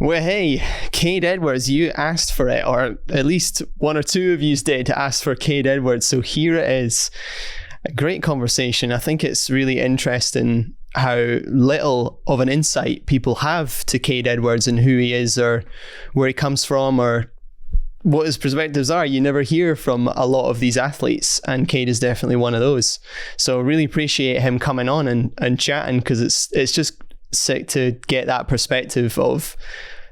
Well, hey, Kade Edwards, you asked for it, or at least one or two of you did ask for Kade Edwards. So here it is. A great conversation. I think it's really interesting how little of an insight people have to Kade Edwards and who he is, or where he comes from, or what his perspectives are. You never hear from a lot of these athletes, and Kade is definitely one of those. So really appreciate him coming on and chatting, because it's just sick to get that perspective of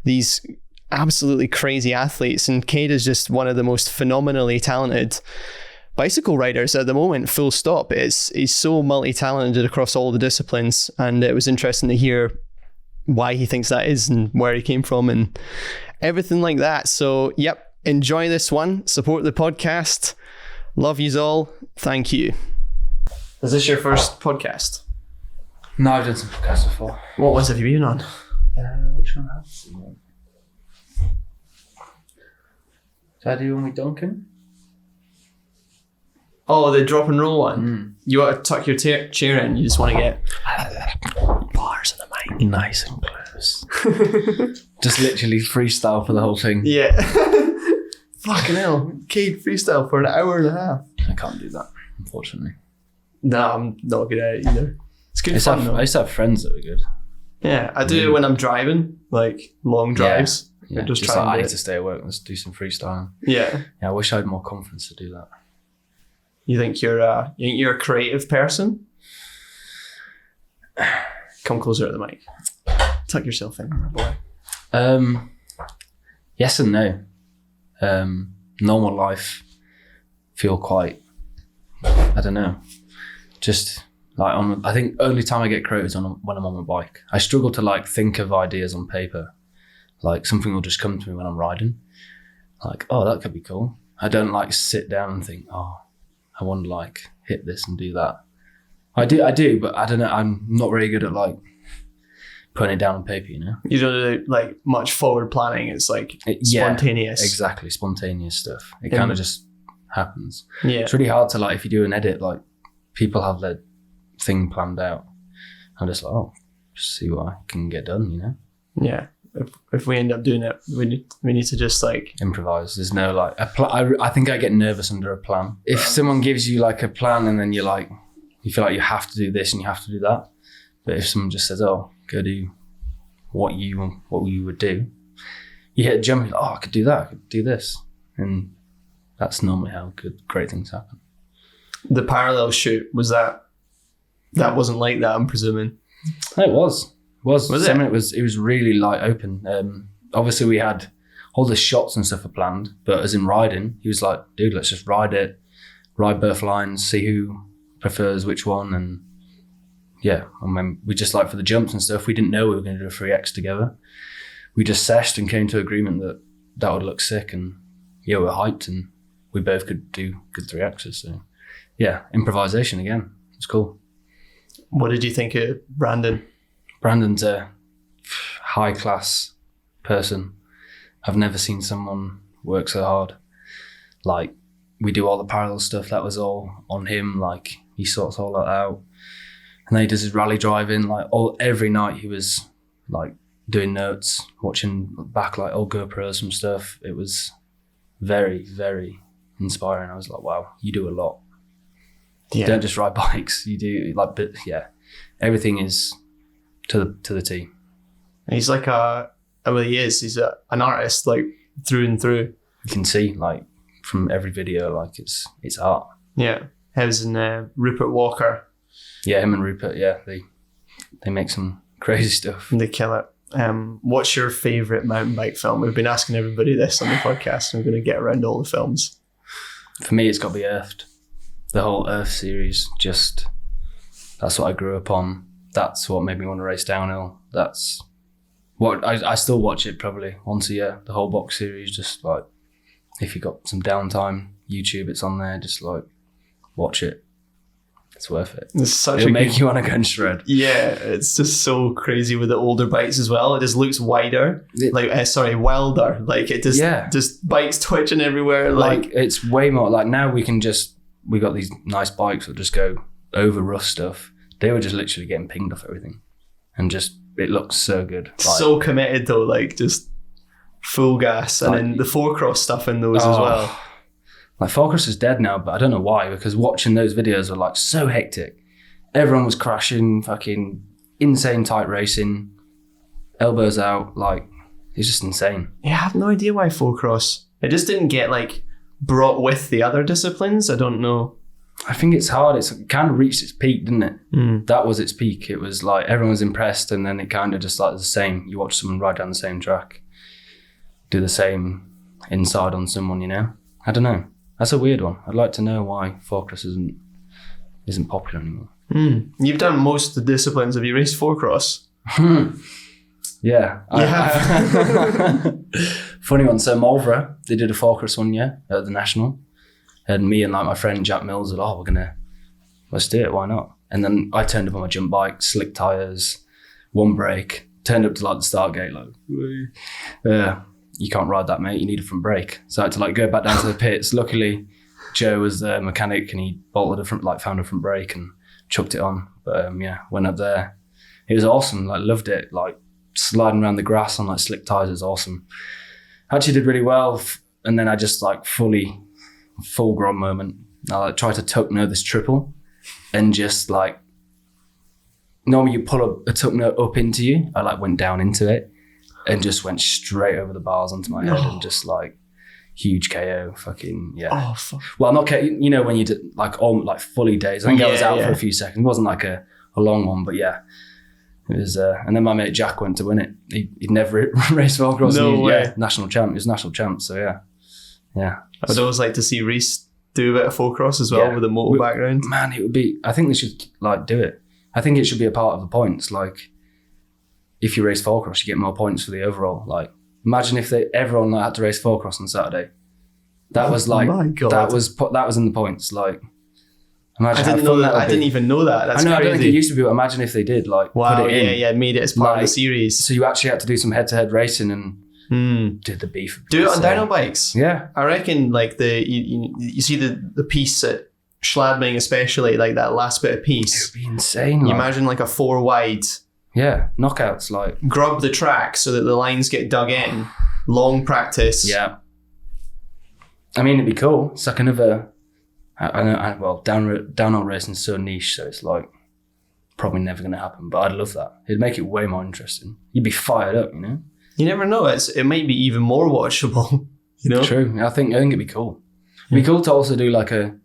these absolutely crazy athletes. And Kade is just one of the most phenomenally talented bicycle riders at the moment, full stop. He's so multi-talented across all the disciplines, and it was interesting to hear why he thinks that is and where he came from and everything like that. So yep, enjoy this one, support the podcast, love yous all, thank you. Is this your first podcast? No, I've done some podcasts before. What ones have you been on? Which one has you? Did I do one with Duncan? Oh, the drop and roll one. You want to tuck your chair in, you just want to get bars of the mic Nice and close. Just literally freestyle for the whole thing. Yeah. Fucking hell, Kade freestyle for an hour and a half. I can't do that, unfortunately. No, I'm not good at it either. It's good fun though. I used to have friends that were good. Yeah, I do it when I'm driving, like long drives. Yeah, just like, I need to stay at work. Let's do some freestyling. Yeah. I wish I had more confidence to do that. You think you're a creative person? Come closer to the mic. Tuck yourself in, my boy. Yes and no. Normal life feel quite, I don't know, just like I think only time I get creative is when I'm on my bike. I struggle to like think of ideas on paper. Like something will just come to me when I'm riding. Like, oh, that could be cool. I don't like sit down and think, oh, I want to like hit this and do that. I do, but I don't know. I'm not very good at like putting it down on paper, you know? You don't do like much forward planning. It's like spontaneous. Yeah, exactly. Spontaneous stuff. It kind of just happens. Yeah. It's really hard to like, if you do an edit, like people have their thing planned out. I'm just like, oh, just see what I can get done, you know? Yeah. If we end up doing it, we need to just like improvise. There's no like I think I get nervous under a plan. If someone gives you like a plan and then you're like, you feel like you have to do this and you have to do that. But if someone just says, oh, go do what you would do, you hit a jump, you're like, oh, I could do that, I could do this. And that's normally how great things happen. The parallel shoot, that wasn't like that, I'm presuming? No, it was. Was it? I mean, it was really like open. Obviously we had all the shots and stuff were planned, but as in riding, he was like, dude, let's just ride both lines, see who prefers which one. And yeah, I mean, we just like for the jumps and stuff, we didn't know we were going to do a 3X together. We just seshed and came to agreement that would look sick, and yeah, we were hyped and we both could do good 3Xs. So yeah, improvisation again. It's cool. What did you think of Brandon? Brandon's a high-class person. I've never seen someone work so hard. Like, we do all the parallel stuff. That was all on him. Like, he sorts all that out. And then he does his rally driving. Like, every night he was, like, doing notes, watching back, like, old GoPros and stuff. It was very, very inspiring. I was like, wow, you do a lot. Yeah. You don't just ride bikes. You do, like, but yeah, everything is to the T. He's like he's an artist, like through and through. You can see like from every video, like it's art. Yeah, him and Rupert Walker. Yeah, him and Rupert. Yeah, they make some crazy stuff. They kill it. What's your favourite mountain bike film? We've been asking everybody this on the podcast, and we're going to get around all the films. For me, it's got to be Earthed. The whole Earth series, that's what I grew up on. That's what made me want to race downhill. That's what I still watch it probably once a year. The whole box series, just like if you got some downtime, YouTube, it's on there. Just like watch it. It's worth it. It'll make you want to go and shred. Yeah, it's just so crazy with the older bikes as well. It just looks wider, wilder. Like it just bikes twitching everywhere. Like it's way more. Like now we got these nice bikes that just go over rough stuff. They were just literally getting pinged off everything and just it looks so good. Like, so committed though, like just full gas, and then the 4-cross stuff in those as well. Like 4-cross is dead now, but I don't know why, because watching those videos were like so hectic. Everyone was crashing, fucking insane tight racing, elbows out, like it's just insane. Yeah, I have no idea why 4-cross. It just didn't get like brought with the other disciplines. I don't know. I think it's hard. It's kind of reached its peak, didn't it? That was its peak. It was like everyone was impressed, and then it kind of just like the same. You watch someone ride down the same track, do the same inside on someone, you know? I don't know. That's a weird one. I'd like to know why 4-cross isn't popular anymore. You've done most of the disciplines. Have you raced 4-cross? Yeah. Funny one. So Marlborough, they did a 4-cross one year at the National. And me and like my friend Jack Mills said, let's do it, why not? And then I turned up on my jump bike, slick tyres, one brake, turned up to like the start gate, like, you can't ride that, mate, you need a front brake. So I had to like go back down to the pits. Luckily, Joe was the mechanic and he found a front brake and chucked it on. But went up there. It was awesome, like loved it, like sliding around the grass on like slick tyres is awesome. Actually did really well. And then I just like full grom moment. I like tried to tuck note this triple and just like, normally you pull a tuck note up into you. I like went down into it and just went straight over the bars onto my head and just like huge KO, fucking, yeah. Oh, fuck. Well, not KO, you know, when you did like fully dazed. I think I was out for a few seconds. It wasn't like a long one, but yeah. It was, and then my mate Jack went to win it. He'd never raced 4-cross. No way. Yeah, national champ. He was national champ, so yeah. I'd always like to see Reese do a bit of 4-cross as well with a motor background. Man, it would be, I think they should like do it. I think it should be a part of the points. Like, if you race 4-cross, you get more points for the overall. Like, imagine if everyone had to race 4-cross on Saturday. That was like, my God. that was in the points. Like, imagine I didn't know that. I didn't even know that. That's crazy. I don't think it used to be, but imagine if they did, like, wow, put it in. made it as part of the series. So you actually had to do some head-to-head racing and did the beef. Do it on dyno bikes. Yeah. I reckon like you see the piece at Schladming especially, like that last bit of piece. It would be insane. You imagine like a 4 wide. Yeah, knockouts like. Grub the track so that the lines get dug in. Long practice. Yeah. I mean, it'd be cool. It's like another, downhill racing is so niche, so it's like probably never going to happen, but I'd love that. It'd make it way more interesting. You'd be fired up, you know? You never know. It might be even more watchable, you know? True. I think it'd be cool. It'd be cool to also do like a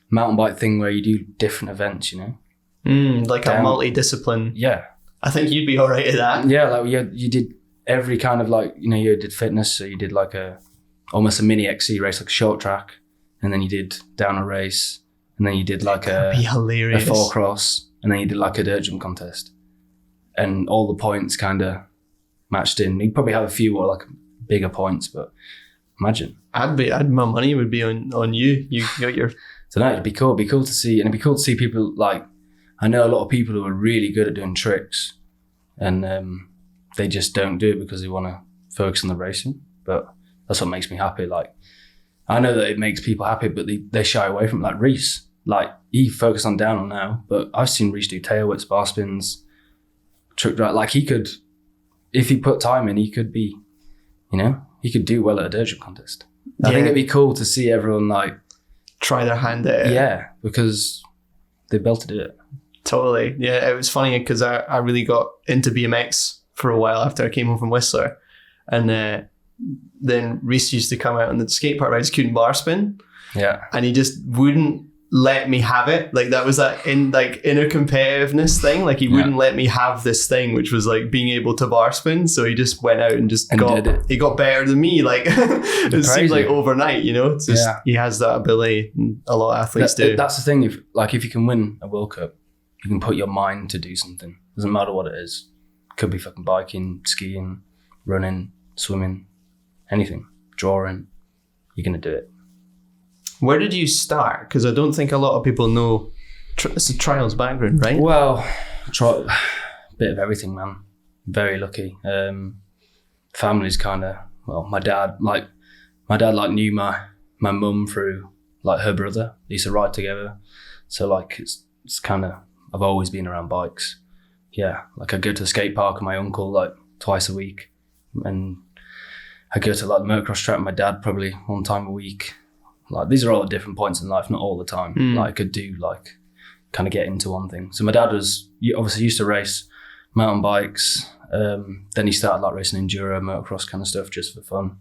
mountain bike thing where you do different events, you know? Like a multi-discipline. Yeah. I think you'd be all right at that. Yeah, like you did every kind of like, you know, you did fitness, so you did like almost a mini XC race, like a short track, and then you did down a race, and then you did like a 4-cross, and then you did like a dirt jump contest, and all the points kind of matched in. You'd probably have a few more like bigger points, but imagine. My money would be on you. You got your. So no, it'd be cool. It'd be cool to see, and it'd be cool to see people like. I know a lot of people who are really good at doing tricks, and they just don't do it because they want to focus on the racing. But that's what makes me happy. Like, I know that it makes people happy, but they shy away from it. Like Reese, like he focused on downhill now, but I've seen Reese do tail whips, bar spins, trick drive. Like he could, if he put time in, he could be, you know, he could do well at a dirt jump contest. I think it'd be cool to see everyone like try their hand at it. Yeah, because they belted it. Totally. Yeah, it was funny because I really got into BMX for a while after I came home from Whistler, and then Reese used to come out on the skate park rides, couldn't bar spin. Yeah, and he just wouldn't let me have it. Like that was that inner competitiveness thing. Like he wouldn't let me have this thing, which was like being able to bar spin. So he just went out and got it. He got better than me. Like it seemed like overnight. You know, it's just he has that ability. A lot of athletes do. That's the thing. If you can win a World Cup, you can put your mind to do something. Doesn't matter what it is. Could be fucking biking, skiing, running, swimming, anything, drawing. You're gonna do it. Where did you start? Because I don't think a lot of people know. It's a trials background, right? Well, a bit of everything, man. Very lucky. Family's kind of my dad knew my mum through like her brother. They used to ride together, so like it's kind of I've always been around bikes. yeah, like I go to the skate park with my uncle like twice a week, and I go to like the motocross track with my dad probably one time a week. Like these are all at different points in life, not all the time. Like I could do like kind of get into one thing. So my dad obviously used to race mountain bikes. Then he started like racing enduro, motocross kind of stuff just for fun.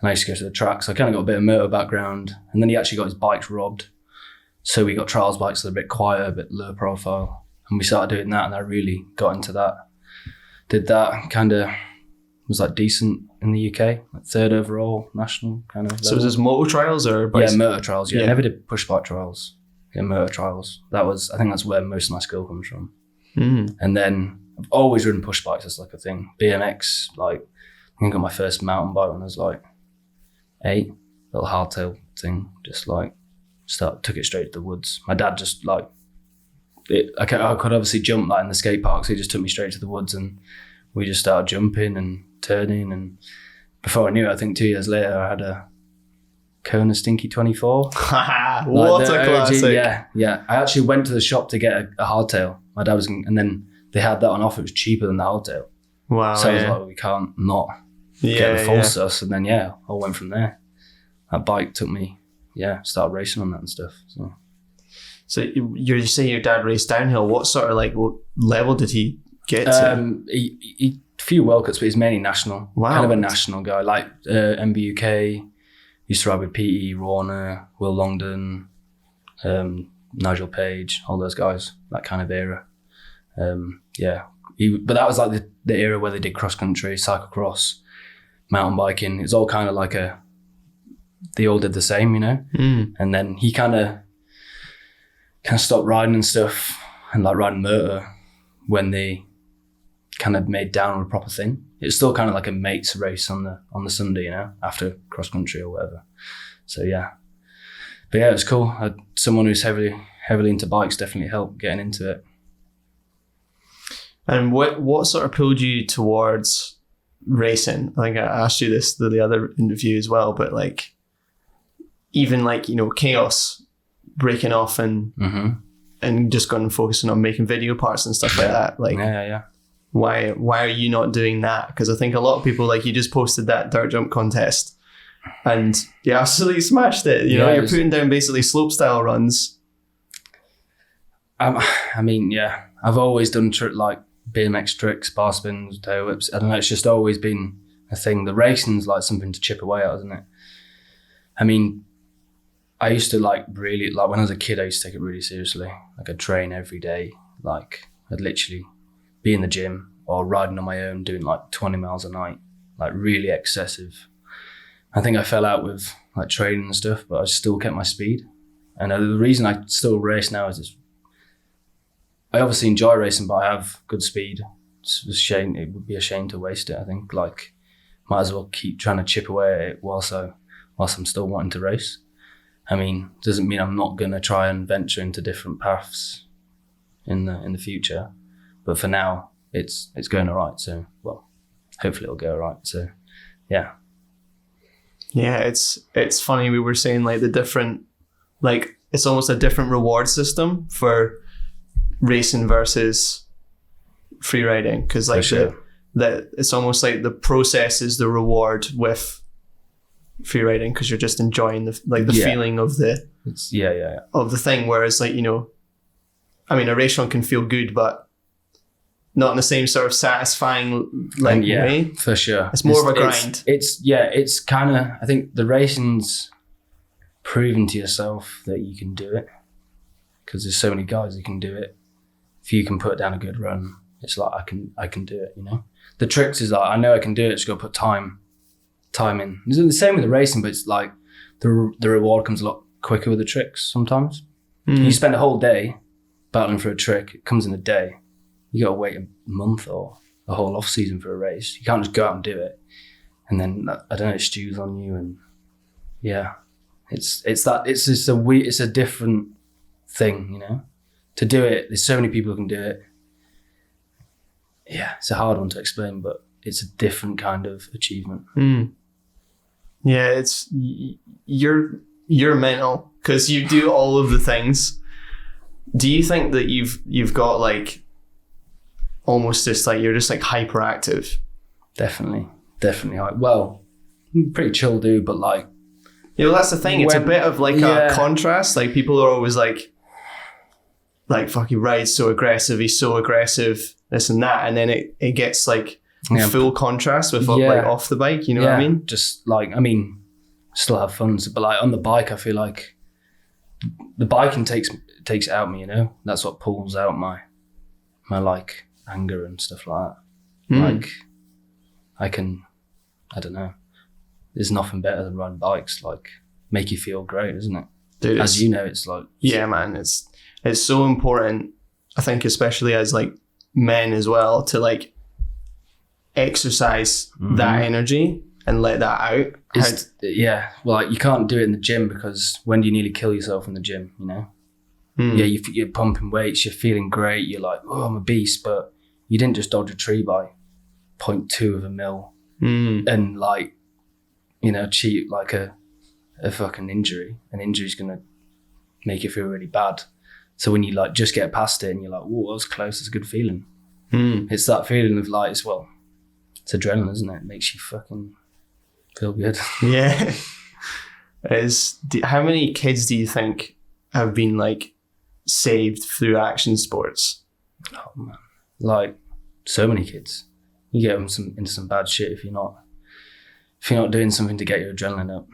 And I used to go to the track. So I kind of got a bit of motor background. And then he actually got his bikes robbed. So we got trials bikes that are a bit quieter, a bit lower profile. And we started doing that, and I really got into that. Did that, kind of was like decent in the UK, like third overall national kind of level. So was this motor trials or bikes? Yeah, motor trials. Yeah, I never did push bike trials. Yeah, motor trials. I think that's where most of my skill comes from. And then I've always ridden push bikes as like a thing. BMX, like I think I got my first mountain bike when I was like 8, little hardtail thing. Just like took it straight to the woods. My dad just like I could obviously jump like in the skate park, so he just took me straight to the woods, and we just started jumping and turning. And before I knew it, I think 2 years later, I had a Kona Stinky 24. What a classic! Yeah. I actually went to the shop to get a hardtail. My dad and then they had that on offer. It was cheaper than the hardtail. Wow! So I was like, we can't not get the full sus. And then I went from there. That bike took me. Started racing on that and stuff. So you say your dad raced downhill. What sort of like level did he get to? He few World Cups, but he's mainly national. Wow. Kind of a national guy. Like MBUK, used to ride with P.E. Warner, Will Longdon, Nigel Page, all those guys, that kind of era. But that was like the era where they did cross country, cyclocross, mountain biking. It's all kind of like they all did the same, you know? And then he kind of stopped riding and stuff and like riding motor when they kind of made downhill a proper thing. It's still kind of like a mates race on the Sunday, you know, after cross country or whatever. So but it was cool. Someone who's heavily into bikes definitely helped getting into it. And what sort of pulled you towards racing? I think I asked you this the other interview as well, but like even like, you know, chaos, breaking off and just going and focusing on making video parts and stuff like that. Like, why are you not doing that? Because I think a lot of people, like, you just posted that dirt jump contest and you absolutely smashed it. You know, you're putting down basically slope style runs. I mean, I've always done like BMX tricks, bar spins, tail whips. I don't know, it's just always been a thing. The racing's like something to chip away at, isn't it? I mean, I used to like really, like when I was a kid, I used to take it really seriously. Like I'd train every day. Like I'd literally be in the gym or riding on my own, doing like 20 miles a night, like really excessive. I think I fell out with like training and stuff, but I still kept my speed. And the reason I still race now is I obviously enjoy racing, but I have good speed. It's a shame. It would be a shame to waste it. I think like might as well keep trying to chip away at it whilst I'm still wanting to race. I mean, doesn't mean I'm not going to try and venture into different paths in the future, but for now, it's going all right. So, well, hopefully it'll go all right. So, yeah. Yeah, it's funny. We were saying like the different, like it's almost a different reward system for racing versus free riding, because like that it's almost like the process is the reward with free riding, because you're just enjoying the feeling of the of the thing, whereas like, you know, I mean, a race run can feel good but not in the same sort of satisfying like way. For sure, it's more of a grind. It's kind of, I think the racing's proving to yourself that you can do it, because there's so many guys who can do it. If you can put down a good run, it's like I can do it, you know. The tricks is like, I know I can do it, just got to put time in. It's the same with the racing, but it's like the reward comes a lot quicker with the tricks sometimes. You spend a whole day battling for a trick, it comes in a day. You got to wait a month or a whole off season for a race. You can't just go out and do it, and then I don't know, it stews on you. And it's a different thing, you know. To do it, there's so many people who can do it. Yeah, it's a hard one to explain, but it's a different kind of achievement. Yeah, it's you're mental because you do all of the things. Do you think that you've got like almost just like you're just like hyperactive. Definitely. Well, I'm pretty chill dude, but like, you know, that's the thing. It's a bit of like a contrast. Like people are always like fucking Ryan's so aggressive. He's so aggressive. This and that, and then it gets like full contrast with like off the bike. You know what I mean? Just like, I mean, still have fun, but like on the bike, I feel like the biking takes it out of me. You know, that's what pulls out my like anger and stuff like that. Like I don't know. There's nothing better than riding bikes. Like, make you feel great, isn't it? Dude, as you know, it's like, yeah, man. It's so important. I think especially as like men as well, to like exercise that energy and let that out. Well, like, you can't do it in the gym, because when do you nearly kill yourself in the gym, you know? Yeah, you're pumping weights, you're feeling great, you're like, oh, I'm a beast, but you didn't just dodge a tree by 0.2 of a mil and like, you know, cheat like a fucking injury. An injury's gonna make you feel really bad. So when you like just get past it and you're like, whoa, that was close, it's a good feeling. It's that feeling of like, it's adrenaline, isn't it? It makes you fucking feel good. Yeah. How many kids do you think have been like saved through action sports? Oh man, like so many kids. You get them into some bad shit if you're not doing something to get your adrenaline up.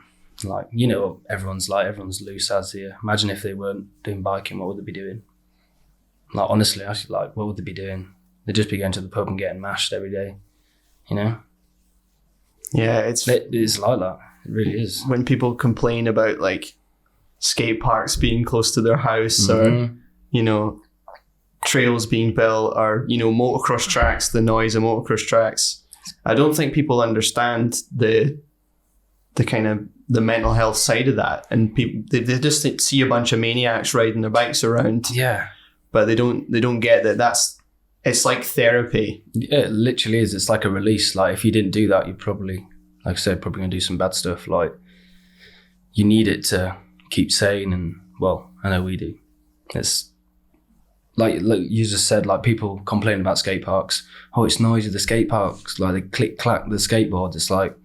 Like, you know what everyone's like, everyone's loose as here. Imagine if they weren't doing biking, what would they be doing? Like, honestly, actually, like, what would they be doing? They'd just be going to the pub and getting mashed every day, you know? Yeah, it's like that. It really is. When people complain about like skate parks being close to their house or, you know, trails being built, or, you know, motocross tracks, the noise of motocross tracks, I don't think people understand the kind of the mental health side of that. And people, they just see a bunch of maniacs riding their bikes around. Yeah. But they don't get that it's like therapy. Yeah, it literally is. It's like a release. Like, if you didn't do that, you'd probably, like I said, probably gonna do some bad stuff. Like, you need it to keep sane, and well, I know we do. It's like you just said, like, people complain about skate parks. Oh, it's noisy, the skate parks. Like, they click clack the skateboard. It's like,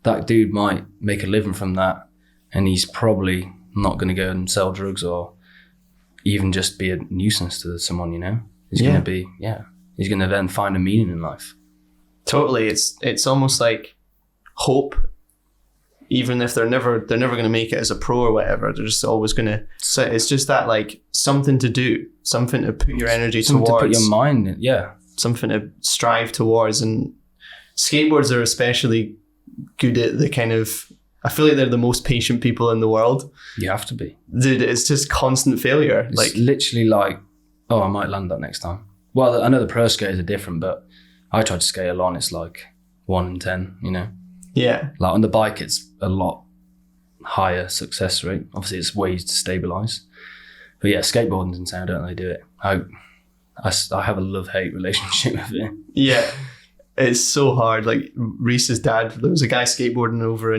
that dude might make a living from that, and he's probably not going to go and sell drugs or even just be a nuisance to someone, you know? He's going to be, he's going to then find a meaning in life. Totally. It's almost like hope. Even if they're never going to make it as a pro or whatever, they're just always going to. So it's just that, like, something to do, something to put your energy something towards, to put your mind in, something to strive towards. And skateboards are especially good at the kind of. I feel like they're the most patient people in the world. You have to be, dude. It's just constant failure. It's like literally like, oh, I might land that next time. Well, I know the pro skaters are different, but I tried to skate along. It's like 1 in 10, you know. Yeah. Like, on the bike, it's a lot higher success rate. Obviously, it's ways to stabilize. But yeah, skateboarding's insane. I don't really do it. I have a love-hate relationship with it. Yeah. It's so hard. Like, Reese's dad, there was a guy skateboarding over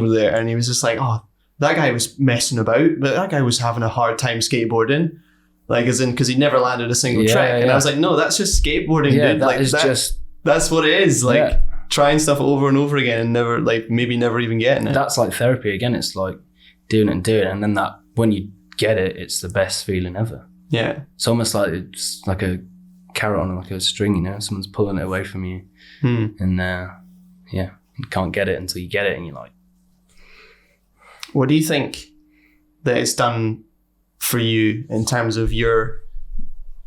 there, and he was just like, oh, that guy was messing about, but that guy was having a hard time skateboarding. Like, as in, because he never landed a single trick. Yeah. And I was like, no, that's just skateboarding, dude. That's what it is. Like, trying stuff over and over again and never, like, maybe never even getting it. That's like therapy again. It's like doing it, and then that, when you get it, it's the best feeling ever. Yeah. It's almost like it's like a carrot on like a string, you know? Someone's pulling it away from you. And you can't get it until you get it, and you're like. What do you think that it's done for you in terms of your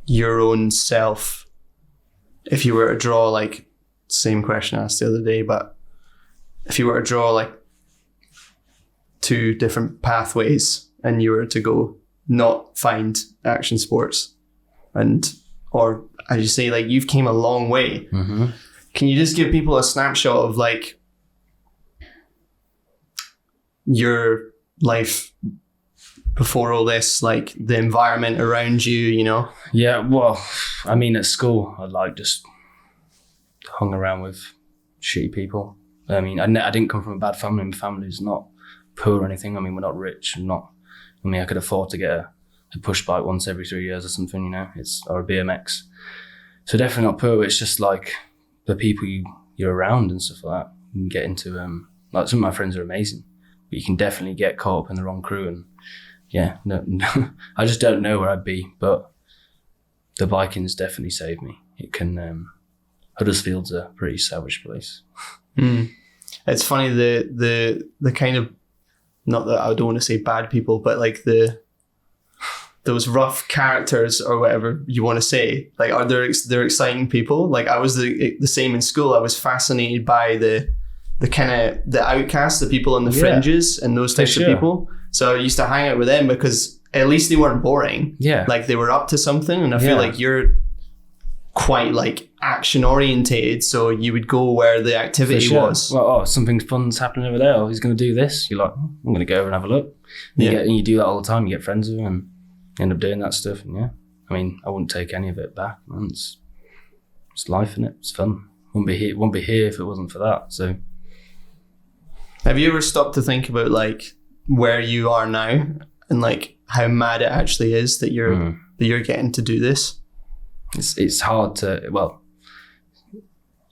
own self? If you were to draw, like, same question I asked the other day, but if you were to draw like 2 different pathways and you were to go not find action sports, or as you say, like, you've came a long way. Can you just give people a snapshot of like your life before all this, like the environment around you, you know? Yeah, well, I mean, at school, I like just hung around with shitty people. I mean, I didn't come from a bad family. My family's not poor or anything. I mean, we're not rich. I could afford to get a push bike once every 3 years or something, you know, or a BMX. So definitely not poor, but it's just like the people you're around and stuff like that. You can get into, like some of my friends are amazing, but you can definitely get caught up in the wrong crew. And yeah, no, I just don't know where I'd be, but the biking's definitely saved me. It can, Huddersfield's a pretty savage place. It's funny, the kind of, not that I don't want to say bad people, but like those rough characters or whatever you want to say, like they're exciting people. Like I was the same in school. I was fascinated by the kind of the outcasts, the people on the fringes and those types of people. So I used to hang out with them because at least they weren't boring. Yeah. Like they were up to something. And I feel like you're quite like action orientated. So you would go where the activity was. Well, something fun's happening over there. He's going to do this. You're like, I'm going to go over and have a look. And you do that all the time. You get friends with them and end up doing that stuff. And I mean, I wouldn't take any of it back, man. It's life, innit? It's fun. Wouldn't be here if it wasn't for that. So have you ever stopped to think about like where you are now and like how mad it actually is that you're getting to do this? It's hard to, well,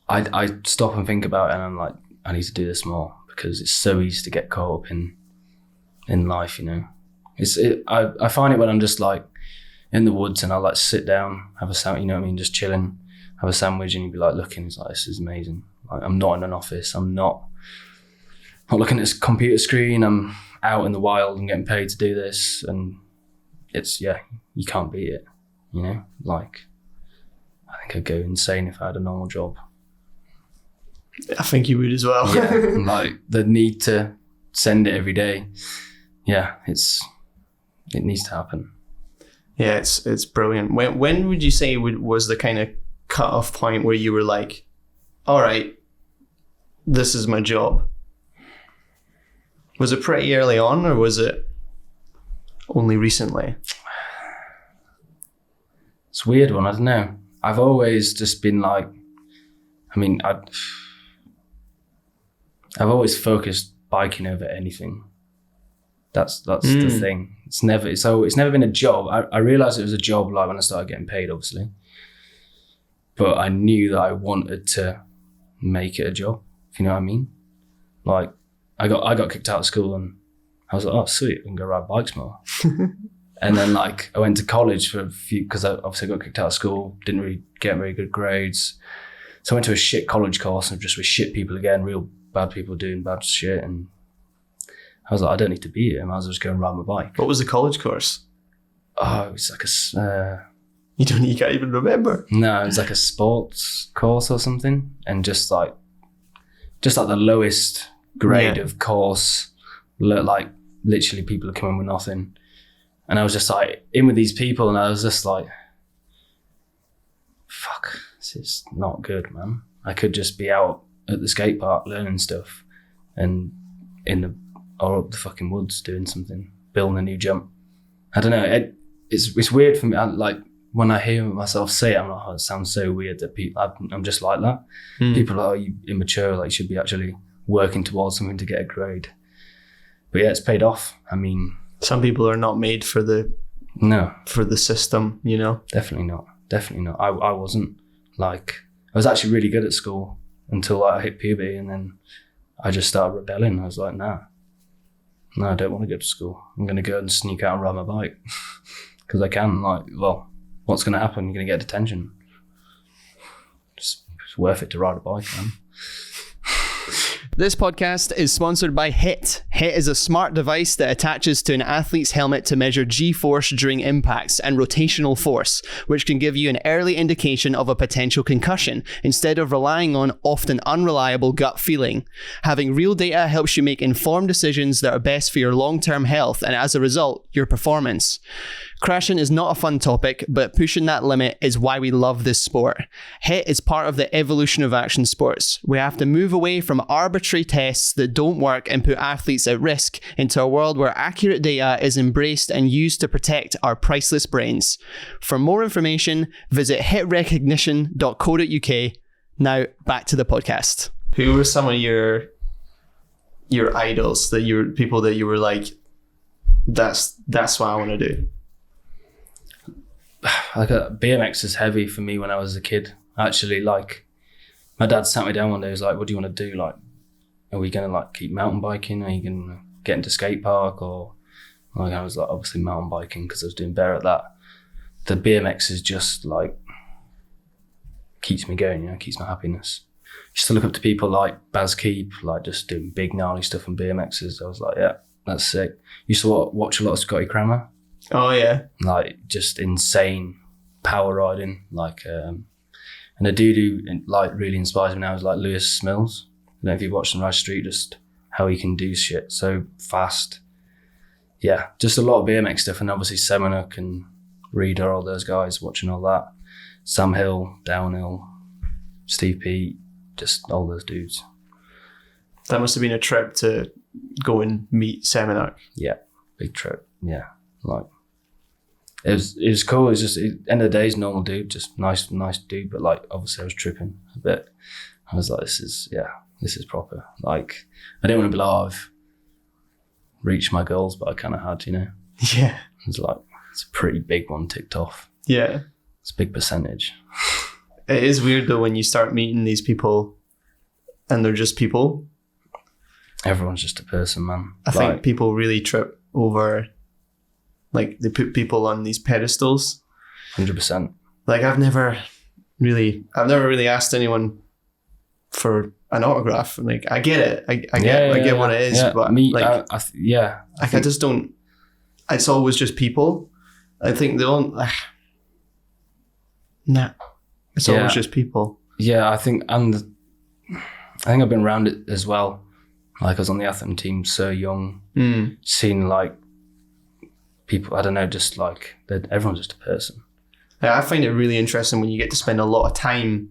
I stop and think about it and I'm like, I need to do this more because it's so easy to get caught up in life, you know. I find it when I'm just like in the woods and I like sit down, have a sandwich, you know what I mean, just chilling, have a sandwich and you'd be like looking, it's like, this is amazing. Like, I'm not in an office, I'm not looking at this computer screen, I'm out in the wild and getting paid to do this, and it's, you can't beat it, you know. Like, I think I'd go insane if I had a normal job. I think you would as well. Like the need to send it every day. Yeah, it needs to happen. Yeah, it's brilliant. When would you say was the kind of cut-off point where you were like, all right, this is my job? Was it pretty early on or was it only recently? It's a weird one, I don't know. I've always just been like, I mean, I've always focused biking over anything. That's the thing. It's never been a job. I realized it was a job like when I started getting paid, obviously. But I knew that I wanted to make it a job, if you know what I mean. Like I got kicked out of school and I was like, oh sweet, we can go ride bikes more. And then like I went to college for a few, because I obviously got kicked out of school, didn't really get very good grades. So I went to a shit college course and just with shit people again, real bad people doing bad shit. And I was like, I don't need to be here. I might as well just go and ride my bike. What was the college course? Oh, it was like a... You can't even remember? No, it was like a sports course or something. And just like the lowest grade of course, like literally people are coming with nothing. And I was just like in with these people and I was just like, fuck, this is not good, man. I could just be out at the skate park learning stuff and or up the fucking woods doing something, building a new jump. I don't know. It's weird for me. Like when I hear myself say it, I'm like, oh, it sounds so weird that I'm just like that. People are like, oh, you immature, like you should be actually working towards something to get a grade. But yeah, it's paid off. I mean, some people are not made for the system, you know? Definitely not. I wasn't. Like, I was actually really good at school until I hit puberty and then I just started rebelling. I was like, no, I don't want to go to school. I'm going to go and sneak out and ride my bike because I can. Like, well, what's going to happen? You're going to get detention. It's worth it to ride a bike, man. This podcast is sponsored by HIT. HIT is a smart device that attaches to an athlete's helmet to measure G-force during impacts and rotational force, which can give you an early indication of a potential concussion instead of relying on often unreliable gut feeling. Having real data helps you make informed decisions that are best for your long-term health and, as a result, your performance. Crashing is not a fun topic, but pushing that limit is why we love this sport. HIT is part of the evolution of action sports. We have to move away from arbitrary tests that don't work and put athletes at risk into a world where accurate data is embraced and used to protect our priceless brains. For more information, visit hitrecognition.co.uk. Now, back to the podcast. Who were some of your idols, people that you were like, that's what I want to do? like BMX is heavy for me when I was a kid. Actually, like my dad sat me down one day. He was like, "What do you want to do? Like, are we gonna like keep mountain biking? Are you gonna get into skate park?" Or like I was like, obviously mountain biking because I was doing better at that. The BMX is just like keeps me going, you know, keeps my happiness. Used to look up to people like Baz Keep, like just doing big gnarly stuff on BMXs. I was like, yeah, that's sick. Used to watch a lot of Scotty Kramer. Oh yeah. Like just insane power riding. Like and a dude who like really inspires me now is like Lewis Mills. I don't know if you've watched on Ride Street, just how he can do shit so fast. Yeah, just a lot of BMX stuff, and obviously Semenuk and Reader, all those guys, watching all that. Sam Hill, Downhill, Steve Pete, just all those dudes. That must have been a trip to go and meet Semenuk. Yeah, big trip. Yeah, like it was cool. It's just end of the day, he's a normal dude, just nice dude. But like obviously, I was tripping a bit. I was like, this is proper. Like I didn't want to be like, oh, I've reached my goals, but I kind of had, you know. Yeah. It's like it's a pretty big one ticked off. Yeah. It's a big percentage. It is weird though when you start meeting these people and they're just people. Everyone's just a person, man. I think people really trip over, like they put people on these pedestals. 100%. Like I've never really asked anyone for an autograph. Like I get it. I get what it is, yeah. but me, like I just don't. It's always just people. I think they don't. Nah, it's always just people. Yeah, I think I've been around it as well. Like I was on the Athens team so young, seeing like people, I don't know, just like everyone's just a person. Yeah, I find it really interesting when you get to spend a lot of time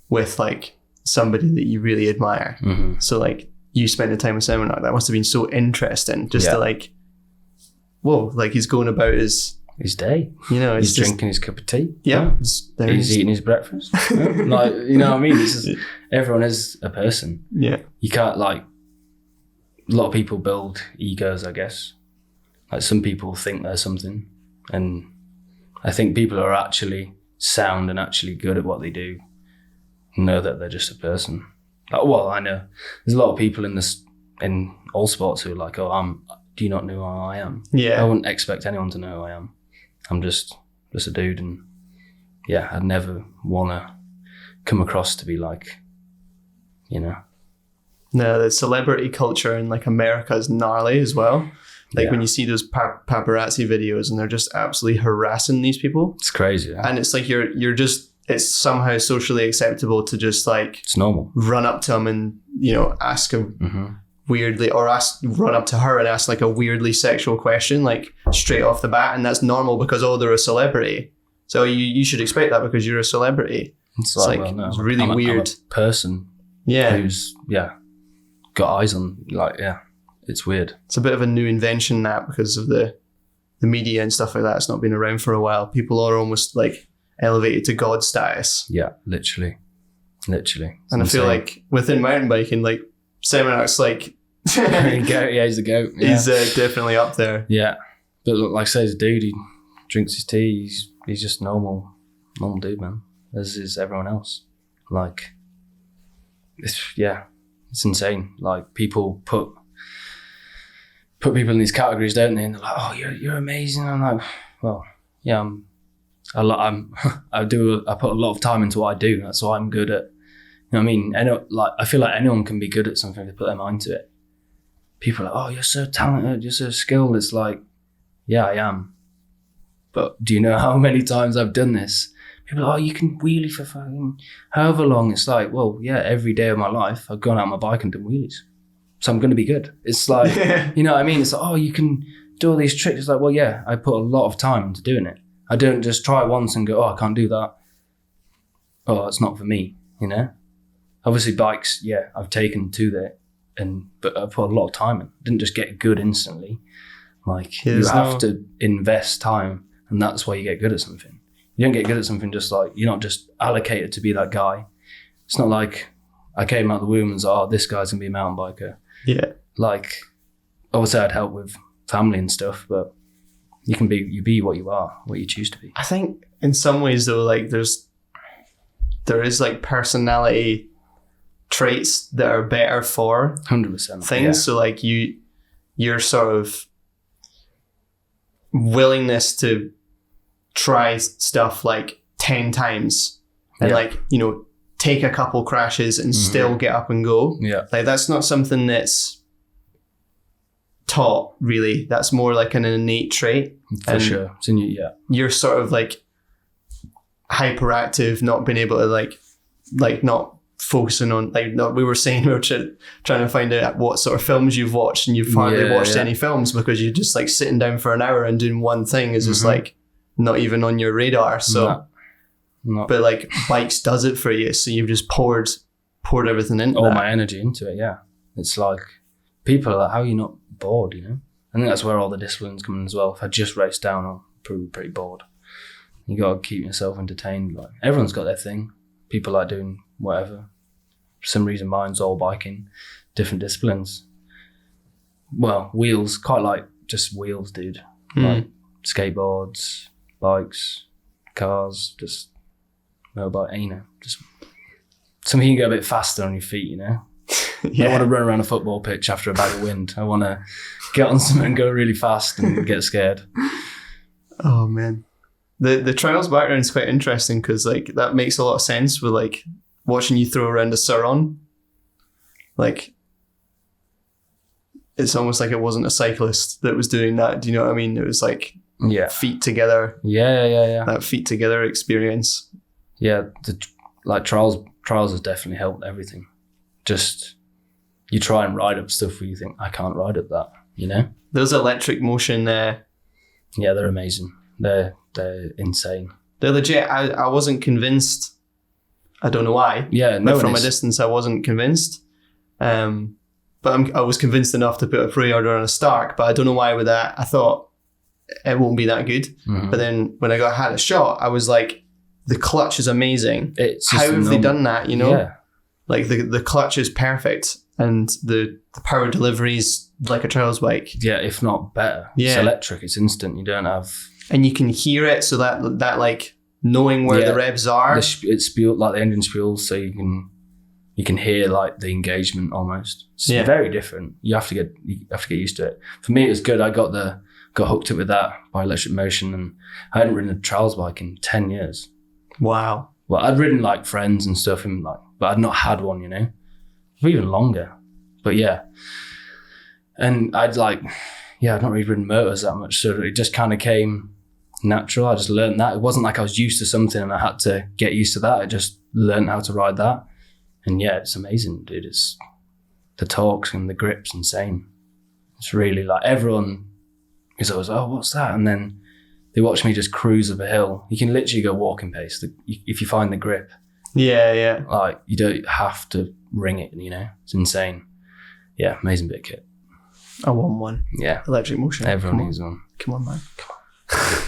with like somebody that you really admire. Mm-hmm. So like you spent the time with Semenuk, that must have been so interesting just to like, whoa, like he's going about his day. You know, he's drinking his cup of tea. Yeah. He's eating his breakfast. Yeah. Like, you know what I mean? Everyone is a person. Yeah. You can't like, a lot of people build egos, I guess. Like some people think they're something. And I think people who are actually sound and actually good at what they do know that they're just a person. Like, well, I know there's a lot of people in all sports who are like, oh, do you not know who I am? Yeah. I wouldn't expect anyone to know who I am. I'm just a dude, and yeah, I'd never want to come across to be like, you know. No, the celebrity culture in like America is gnarly as well. Like when you see those paparazzi videos and they're just absolutely harassing these people. It's crazy. Yeah? And it's like you're just, it's somehow socially acceptable to just like, it's normal. Run up to them and, you know, ask them weirdly, or run up to her and ask like a weirdly sexual question, like straight off the bat. And that's normal because, oh, they're a celebrity. So you should expect that because you're a celebrity. It's like well, no, it's really weird. I'm a person. Yeah. Who's, got eyes on, like, it's weird. It's a bit of a new invention that because of the media and stuff like that. It's not been around for a while. People are almost like elevated to God status. Yeah, literally. And insane. I feel like within mountain biking, like Semenuk's like... he's the GOAT. Yeah. He's definitely up there. Yeah. But like I say, he's a dude, he drinks his tea, he's just normal dude, man. As is everyone else. Like, it's insane. Like people put people in these categories, don't they? And they're like, "Oh, you're amazing." I'm like, "Well, yeah, I put a lot of time into what I do. That's what I'm good at." You know what I mean? I feel like anyone can be good at something if they put their mind to it. People are like, "Oh, you're so talented, you're so skilled." It's like, yeah, I am. But do you know how many times I've done this? People are like, "Oh, you can wheelie for fucking however long." It's like, well, yeah, every day of my life, I've gone out on my bike and done wheelies. So I'm going to be good. It's like, you know what I mean? It's like, oh, you can do all these tricks. It's like, well, yeah, I put a lot of time into doing it. I don't just try it once and go, oh, I can't do that. Oh, it's not for me, you know? Obviously bikes, yeah, I've taken to that, but I put a lot of time in. I didn't just get good instantly. Like, you have to invest time, and that's why you get good at something. You don't get good at something just like, you're not just allocated to be that guy. It's not like I came out of the womb and was like, oh, this guy's going to be a mountain biker. Yeah. Like, obviously I'd help with family and stuff, but You be what you are, what you choose to be. I think in some ways though, like there is like personality traits that are better for 100% things. Yeah. So like your sort of willingness to try stuff like 10 times and like, you know, take a couple crashes and still get up and go. Yeah. Like that's not something that's taught really. That's more like an innate trait. For sure. It's in you, yeah. You're sort of like hyperactive, not being able to like not focusing on like not, we were saying we were trying to find out what sort of films you've watched, and you've hardly watched any films because you're just like sitting down for an hour and doing one thing is just like not even on your radar. So but like bikes does it for you, so you've just poured everything into all that. my energy into it. Yeah, it's like people are like, how are you not bored, you know? I think that's where all the disciplines come in as well. If I just race down, I'll probably be pretty bored. You got to keep yourself entertained. Like everyone's got their thing. People like doing whatever. For some reason, mine's all biking, different disciplines. Well, wheels, quite like just wheels, dude. Like skateboards, bikes, cars, just mobile, you know, just something you can go a bit faster on your feet, you know? I don't want to run around a football pitch after a bag of wind. I want to get on something and go really fast and get scared. Oh man. The trials background is quite interesting because like that makes a lot of sense with like watching you throw around a Sur-Ron. Like it's almost like it wasn't a cyclist that was doing that. Do you know what I mean? It was like feet together. Yeah. That feet together experience. Yeah, like trials has definitely helped everything. Just you try and ride up stuff where you think I can't ride up that, you know. Those electric motion yeah, they're amazing. They're insane. They're legit. I wasn't convinced. I don't know why. Yeah, but from a distance, I wasn't convinced. But I was convinced enough to put a pre-order on a Stark. But I don't know why with that. I thought it won't be that good. But then when I had a shot, I was like, the clutch is amazing. How have they done that? You know, like the clutch is perfect, and the power delivery is like a trials bike. Yeah, if not better. Yeah, it's electric. It's instant. You don't have. And you can hear it, so that like knowing where the revs are. It's spewed like the engine spewels, so you can hear like the engagement almost. It's very different. You have to get used to it. For me, it was good. I got hooked up with that by electric motion, and I hadn't ridden a trials bike in 10 years. Wow. Well, I'd ridden like friends and stuff, and like, but I'd not had one, you know, for even longer. But yeah, and I'd not really ridden motors that much, so it just kind of came natural. I just learned that. It wasn't like I was used to something and I had to get used to that. I just learned how to ride that, and yeah, it's amazing, dude. It's the torques and the grip's insane. It's really like everyone is always, oh, what's that? And then they watch me just cruise up a hill. You can literally go walking pace if you find the grip. Yeah. Like you don't have to ring it, you know. It's insane. Yeah, amazing bit of kit. I want one. Yeah. Electric motion. Everyone needs one. Come on, man. Come on.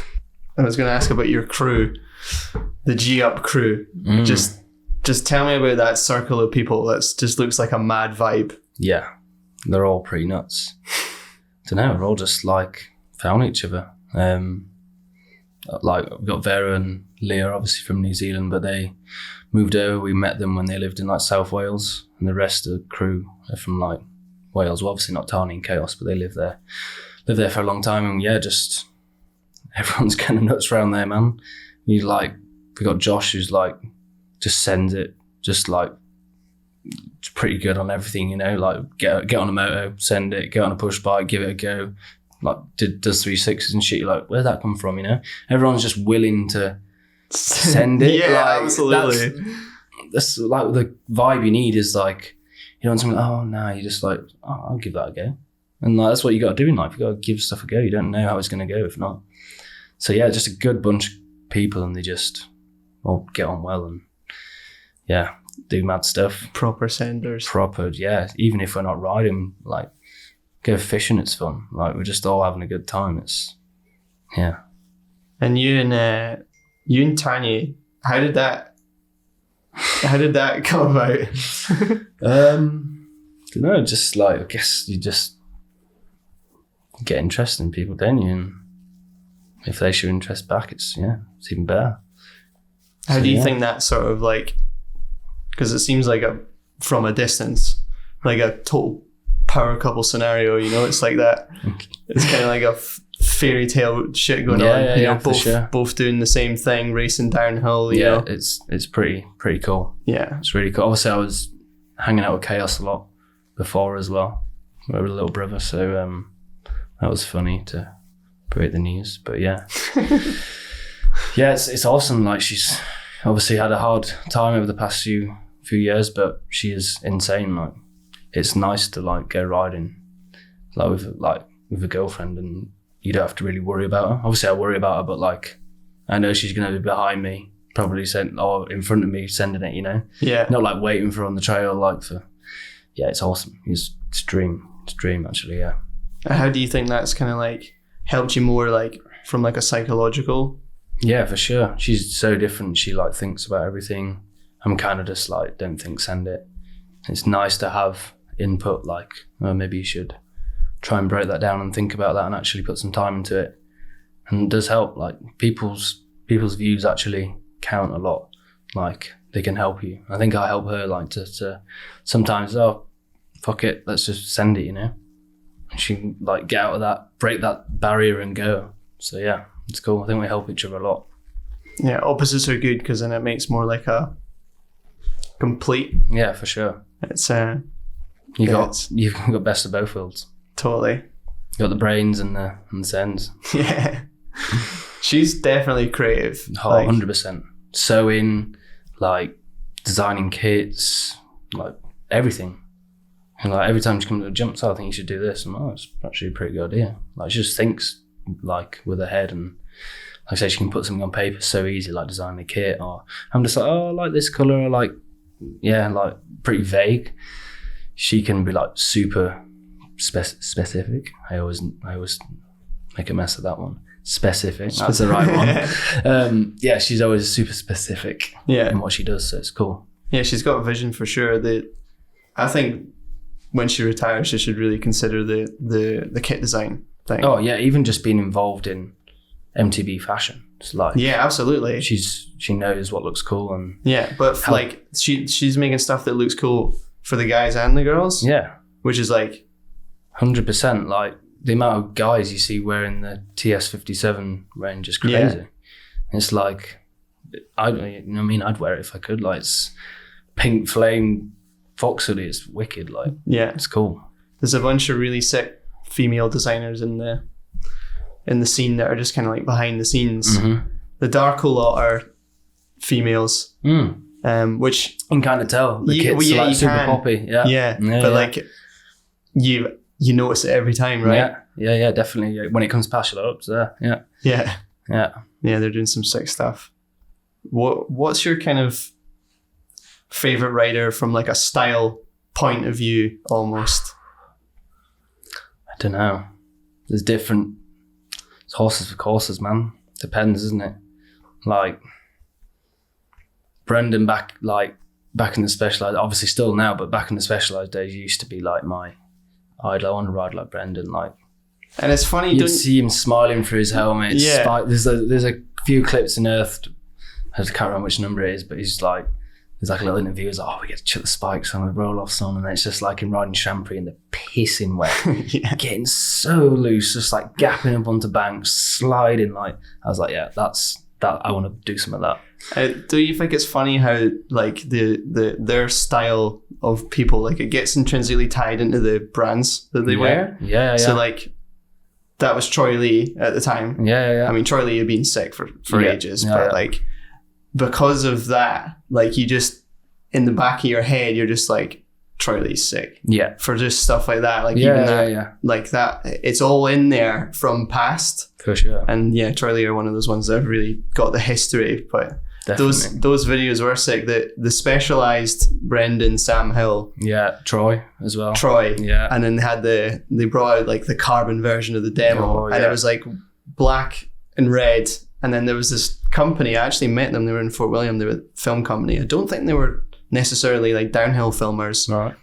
I was going to ask about your crew, the G-Up crew. Just tell me about that circle of people that just looks like a mad vibe. Yeah, they're all pretty nuts. Don't know, we're all just like found each other. Like we've got Vera and Leah, obviously from New Zealand, but they moved over. We met them when they lived in like South Wales, and the rest of the crew are from like Wales. Well, obviously not Tarni and Chaos, but they live there for a long time. And yeah, just everyone's kind of nuts around there, man. We got Josh, who's like just sends it, just like pretty good on everything, you know. Like get on a moto, send it, get on a push bike, give it a go. Like does 360s and shit. You're like, where'd that come from, you know? Everyone's just willing to send it. Yeah, like, absolutely. That's like the vibe you need is like, you know, something like, oh no, you're just like, oh, I'll give that a go. And like, that's what you got to do in life. You got to give stuff a go. You don't know how it's going to go if not. So yeah, just a good bunch of people, and they just all get on well and yeah, do mad stuff. Proper senders. Proper, yeah. Even if we're not riding, like go fishing, it's fun. Like we're just all having a good time. It's yeah. And you and Tanya, how did that come about? Don't know, just like I guess you just get interested in people, don't you? And if they show interest back, it's even better. How do you think that sort of like, because it seems like from a distance, like a total power couple scenario, you know, it's like that. It's kind of like a fairy tale shit going on. You know, both doing the same thing, racing downhill. You know? It's pretty cool. Yeah, it's really cool. Obviously, I was hanging out with Chaos a lot before as well. We were a little brother, so that was funny to break the news. But yeah, it's awesome. Like, she's obviously had a hard time over the past few years, but she is insane. Like, it's nice to like go riding with a girlfriend, and you don't have to really worry about her. Obviously, I worry about her, but like, I know she's gonna be behind me, probably or in front of me, sending it. You know, not like waiting for her on the trail. It's awesome. It's dream actually. Yeah. How do you think that's kind of like helped you more, like from like a psychological? Yeah, for sure. She's so different. She like thinks about everything. I'm kind of just like, don't think, send it. It's nice to have input, like, maybe you should try and break that down and think about that and actually put some time into it. And it does help. Like, people's views actually count a lot. Like, they can help you. I think I help her, like, to sometimes, fuck it, let's just send it, you know? And she can like get out of that, break that barrier and go. So yeah, it's cool. I think we help each other a lot. Yeah, opposites are good because then it makes more like a complete. Yeah, for sure. It's you've got best of both worlds. Totally. You got the brains and the sends. Yeah. She's definitely creative. 100%. Sewing, like designing kits, like everything. And like every time she comes to a jump, so I think you should do this. And it's actually a pretty good idea. Like, she just thinks like with her head, and like I say, she can put something on paper so easy, like designing a kit. Or I'm just like, I like this color, or like pretty vague. She can be like super specific. I always make a mess of that one. Specific, that's the right one. She's always super specific in what she does, so it's cool. Yeah, she's got a vision for sure. I think when she retires, she should really consider the kit design thing. Oh yeah, even just being involved in MTB fashion. It's like, yeah, absolutely. She knows what looks cool, and but like she's making stuff that looks cool for the guys and the girls. Yeah, which is like 100%. Like, the amount of guys you see wearing the TS57 range is crazy. Yeah. It's like, I'd wear it if I could. Like, it's pink flame fox hoodie. It's wicked. Like, it's cool. There's a bunch of really sick female designers in the scene that are just kind of like behind the scenes. Mm-hmm. The Darko lot are females, which you can kind of tell. The kits are like super poppy. Yeah, but like you notice it every time, right? Yeah, definitely. Yeah. When it comes past your lips, yeah, they're doing some sick stuff. What's your kind of favorite rider from like a style point of view, almost? I don't know. There's different. It's horses for courses, man. Depends, isn't it? Like Brendan back in the Specialized, obviously still now, but back in the Specialized days, used to be like my idol. I want to ride like Brendan, like. And it's funny, you'd see him smiling through his helmet. Yeah. There's a few clips unearthed. I can't remember which number it is, but he's like, there's like a little interview. He's like, we get to chuck the spikes on, the roll-offs on, and it's just like him riding Champre in the pissing wet, getting so loose, just like gapping up onto banks, sliding. Like, I was like, yeah, that's that. I want to do some of that. Do you think it's funny how like their style of people, like it gets intrinsically tied into the brands that they wear? Yeah. So like, that was Troy Lee at the time. Yeah. I mean, Troy Lee had been sick for ages, but like, because of that, like, you just, in the back of your head, you're just like, Troy Lee's sick. Yeah. For just stuff like that. Like, even that, like that, it's all in there from past. For sure. And Troy Lee are one of those ones that have really got the history, but definitely. those videos were sick. The Specialized Brendan, Sam Hill. Yeah, Troy as well. Yeah. And then they brought out like the carbon version of the demo, and it was like black and red. And then there was this company, I actually met them, they were in Fort William, they were a film company. I don't think they were necessarily like downhill filmers, right,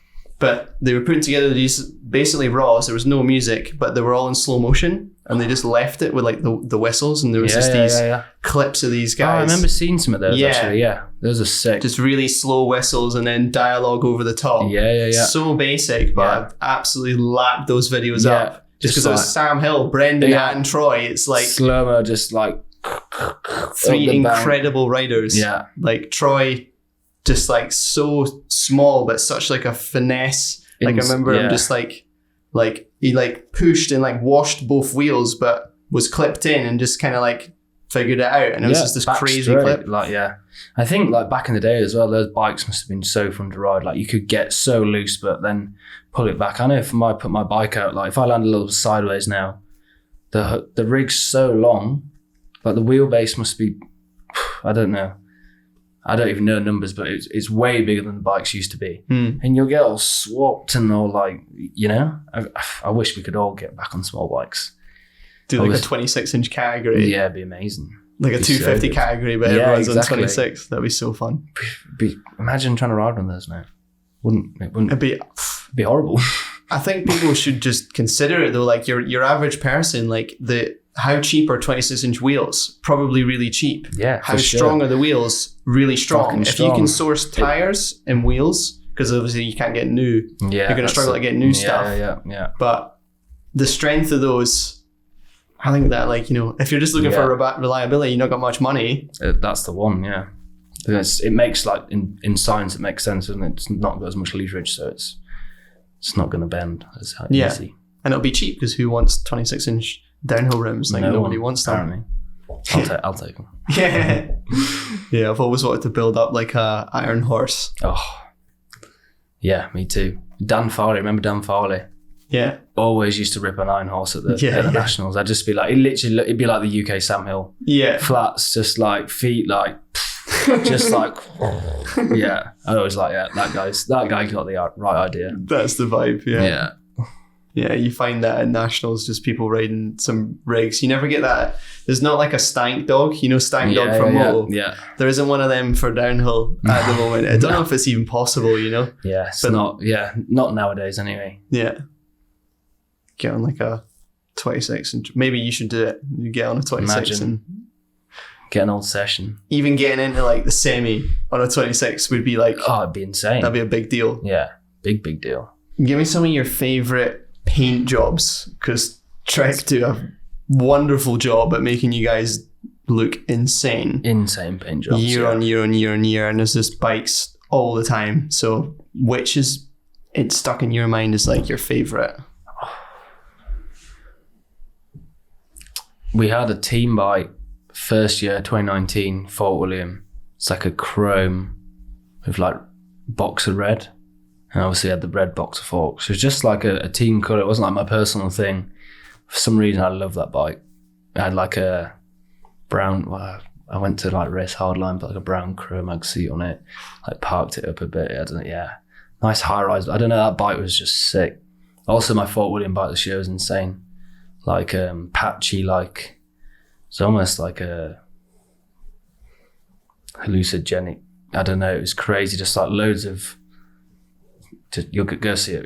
but they were putting together these basically raws. There was no music, but they were all in slow motion, and they just left it with like the whistles, and there was these clips of these guys. I remember seeing some of those actually. Yeah, those are sick. Just really slow whistles and then dialogue over the top. Yeah. So basic, but I've absolutely lapped those videos up. Just because it was Sam Hill, Brendan, and Troy. It's like slow-mo, just like three incredible riders. Yeah, like Troy, just like so small, but such like a finesse. Like I remember him just like he like pushed and like washed both wheels, but was clipped in and just kind of like figured it out. And it was just this crazy clip. Like, I think like back in the day as well, those bikes must have been so fun to ride. Like you could get so loose, but then pull it back. I know if I put my bike out, like if I land a little sideways now, the rig's so long, like the wheelbase must be, I don't know. I don't even know numbers, but it's way bigger than the bikes used to be. And you'll get all swapped and all like, you know, I wish we could all get back on small bikes. Do like a 26-inch category. Yeah, it'd be amazing. Like a 250 category, but everyone's on 26. That'd be so fun. Imagine trying to ride one of those now. It'd be horrible. I think people should just consider it though. Like your average person, like how cheap are 26-inch wheels? Probably really cheap. Yeah. How strong are the wheels? Really strong. If you can source tires and wheels, because obviously you can't get new. Yeah. You're going to struggle to get new stuff. Yeah. But the strength of those, I think that like, you know, if you're just looking for reliability, you've not got much money. That's the one, yeah. It makes like in science, it makes sense, and it's not got as much leverage, so it's not going to bend as easy. And it'll be cheap because who wants 26-inch downhill rims? Like nobody wants them. Apparently. I'll take them. Yeah. I've always wanted to build up like a iron horse. Oh, yeah, me too. Dan Farley, remember Dan Farley? Yeah. Always used to rip an iron horse at the Nationals. I'd just be like, it'd be like the UK Sam Hill. Yeah. Flats, just like feet, like, just like, yeah. I always like, that guy got the right idea. That's the vibe, Yeah. Yeah, you find that at Nationals, just people riding some rigs. You never get that. There's not like a stank dog, you know, stank dog from Moto. Yeah. There isn't one of them for downhill at the moment. I don't know if it's even possible, you know? Yeah, not nowadays anyway. Yeah. Get on like a 26 and maybe you should do it. You get on a 26 and get an old session. Even getting into like the semi on a 26 would be like, oh, it'd be insane. That'd be a big deal. Yeah, big deal. Give me some of your favorite paint jobs, because Trek do a wonderful job at making you guys look insane. Insane paint jobs. Year on year, and there's just bikes all the time. So which is it's stuck in your mind as like your favorite? We had a team bike first year, 2019, Fort William. It's like a chrome with like boxer red. And obviously I had the red boxer forks. It was just like a team colour. It wasn't like my personal thing. For some reason, I love that bike. I had like a brown, I went to like race hardline, but like a brown chrome mag seat on it. Like parked it up a bit. I don't know, yeah. Nice high rise. I don't know, that bike was just sick. Also my Fort William bike this year was insane. Like patchy, like it's almost like a hallucinogenic. I don't know, it was crazy. Just like loads of, you'll go see it.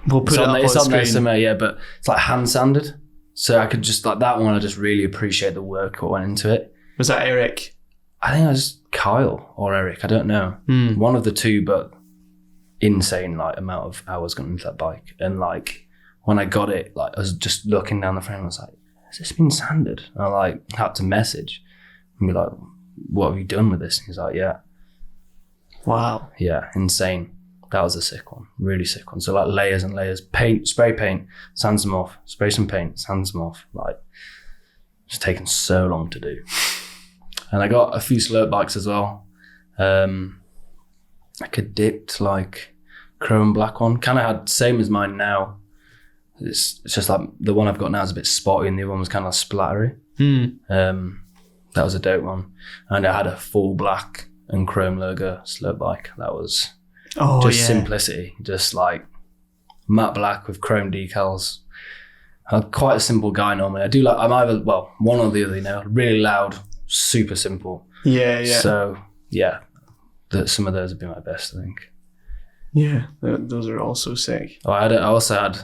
We'll put it up on there screen. somewhere, yeah, but it's like hand sanded. So I could just like that one. I just really appreciate the work that went into it. Was that Eric? I think I was Kyle or Eric. I don't know. One of the two, but insane like amount of hours gone into that bike. And like when I got it, like I was just looking down the frame. I was like, has this been sanded? And I like had to message and be like, what have you done with this? And he's like, yeah. Wow. Yeah, insane. That was a sick one, really sick one. So like layers and layers, paint, spray paint, sands them off, spray some paint, sands them off. Like it's taken so long to do. And I got a few slope bikes as well. Like a dipped like chrome black one. Kind of had same as mine now. It's just like the one I've got now is a bit spotty and the other one was kind of splattery. That was a dope one. And I had a full black and chrome logo slope bike. That was simplicity. Just like matte black with chrome decals. I'm quite a simple guy normally. I'm either, one or the other, you know, really loud, super simple. Yeah. So, yeah, some of those would be my best, I think. Yeah, those are also sick. I also had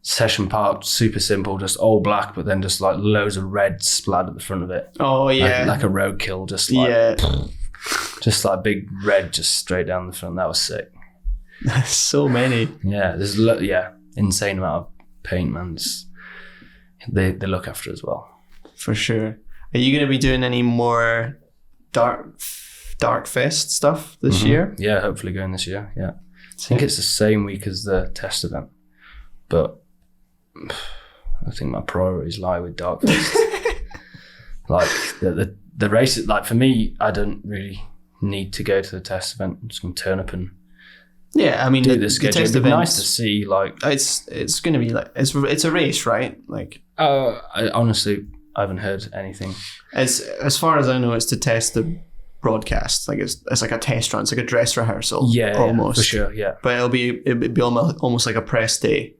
Session Park, super simple, just all black, but then just like loads of red splattered at the front of it. Oh yeah, like a roadkill, just like just like big red, just straight down the front. That was sick. So many. Yeah, there's insane amount of paint, man. They look after it as well. For sure. Are you going to be doing any more Dark Fest stuff this year? Yeah, hopefully going this year. Yeah, I think it's the same week as the test event, but I think my priorities lie with Dark Fest. Like the races, like for me, I don't really need to go to the test event. I'm just gonna turn up and I mean, do the schedule. It'd be nice to see, like it's gonna be like it's a race, right? Like I honestly haven't heard anything. As far as I know, it's to test the broadcast. Like it's like a test run. It's like a dress rehearsal. Yeah, almost for sure. Yeah, but it'll be almost like a press day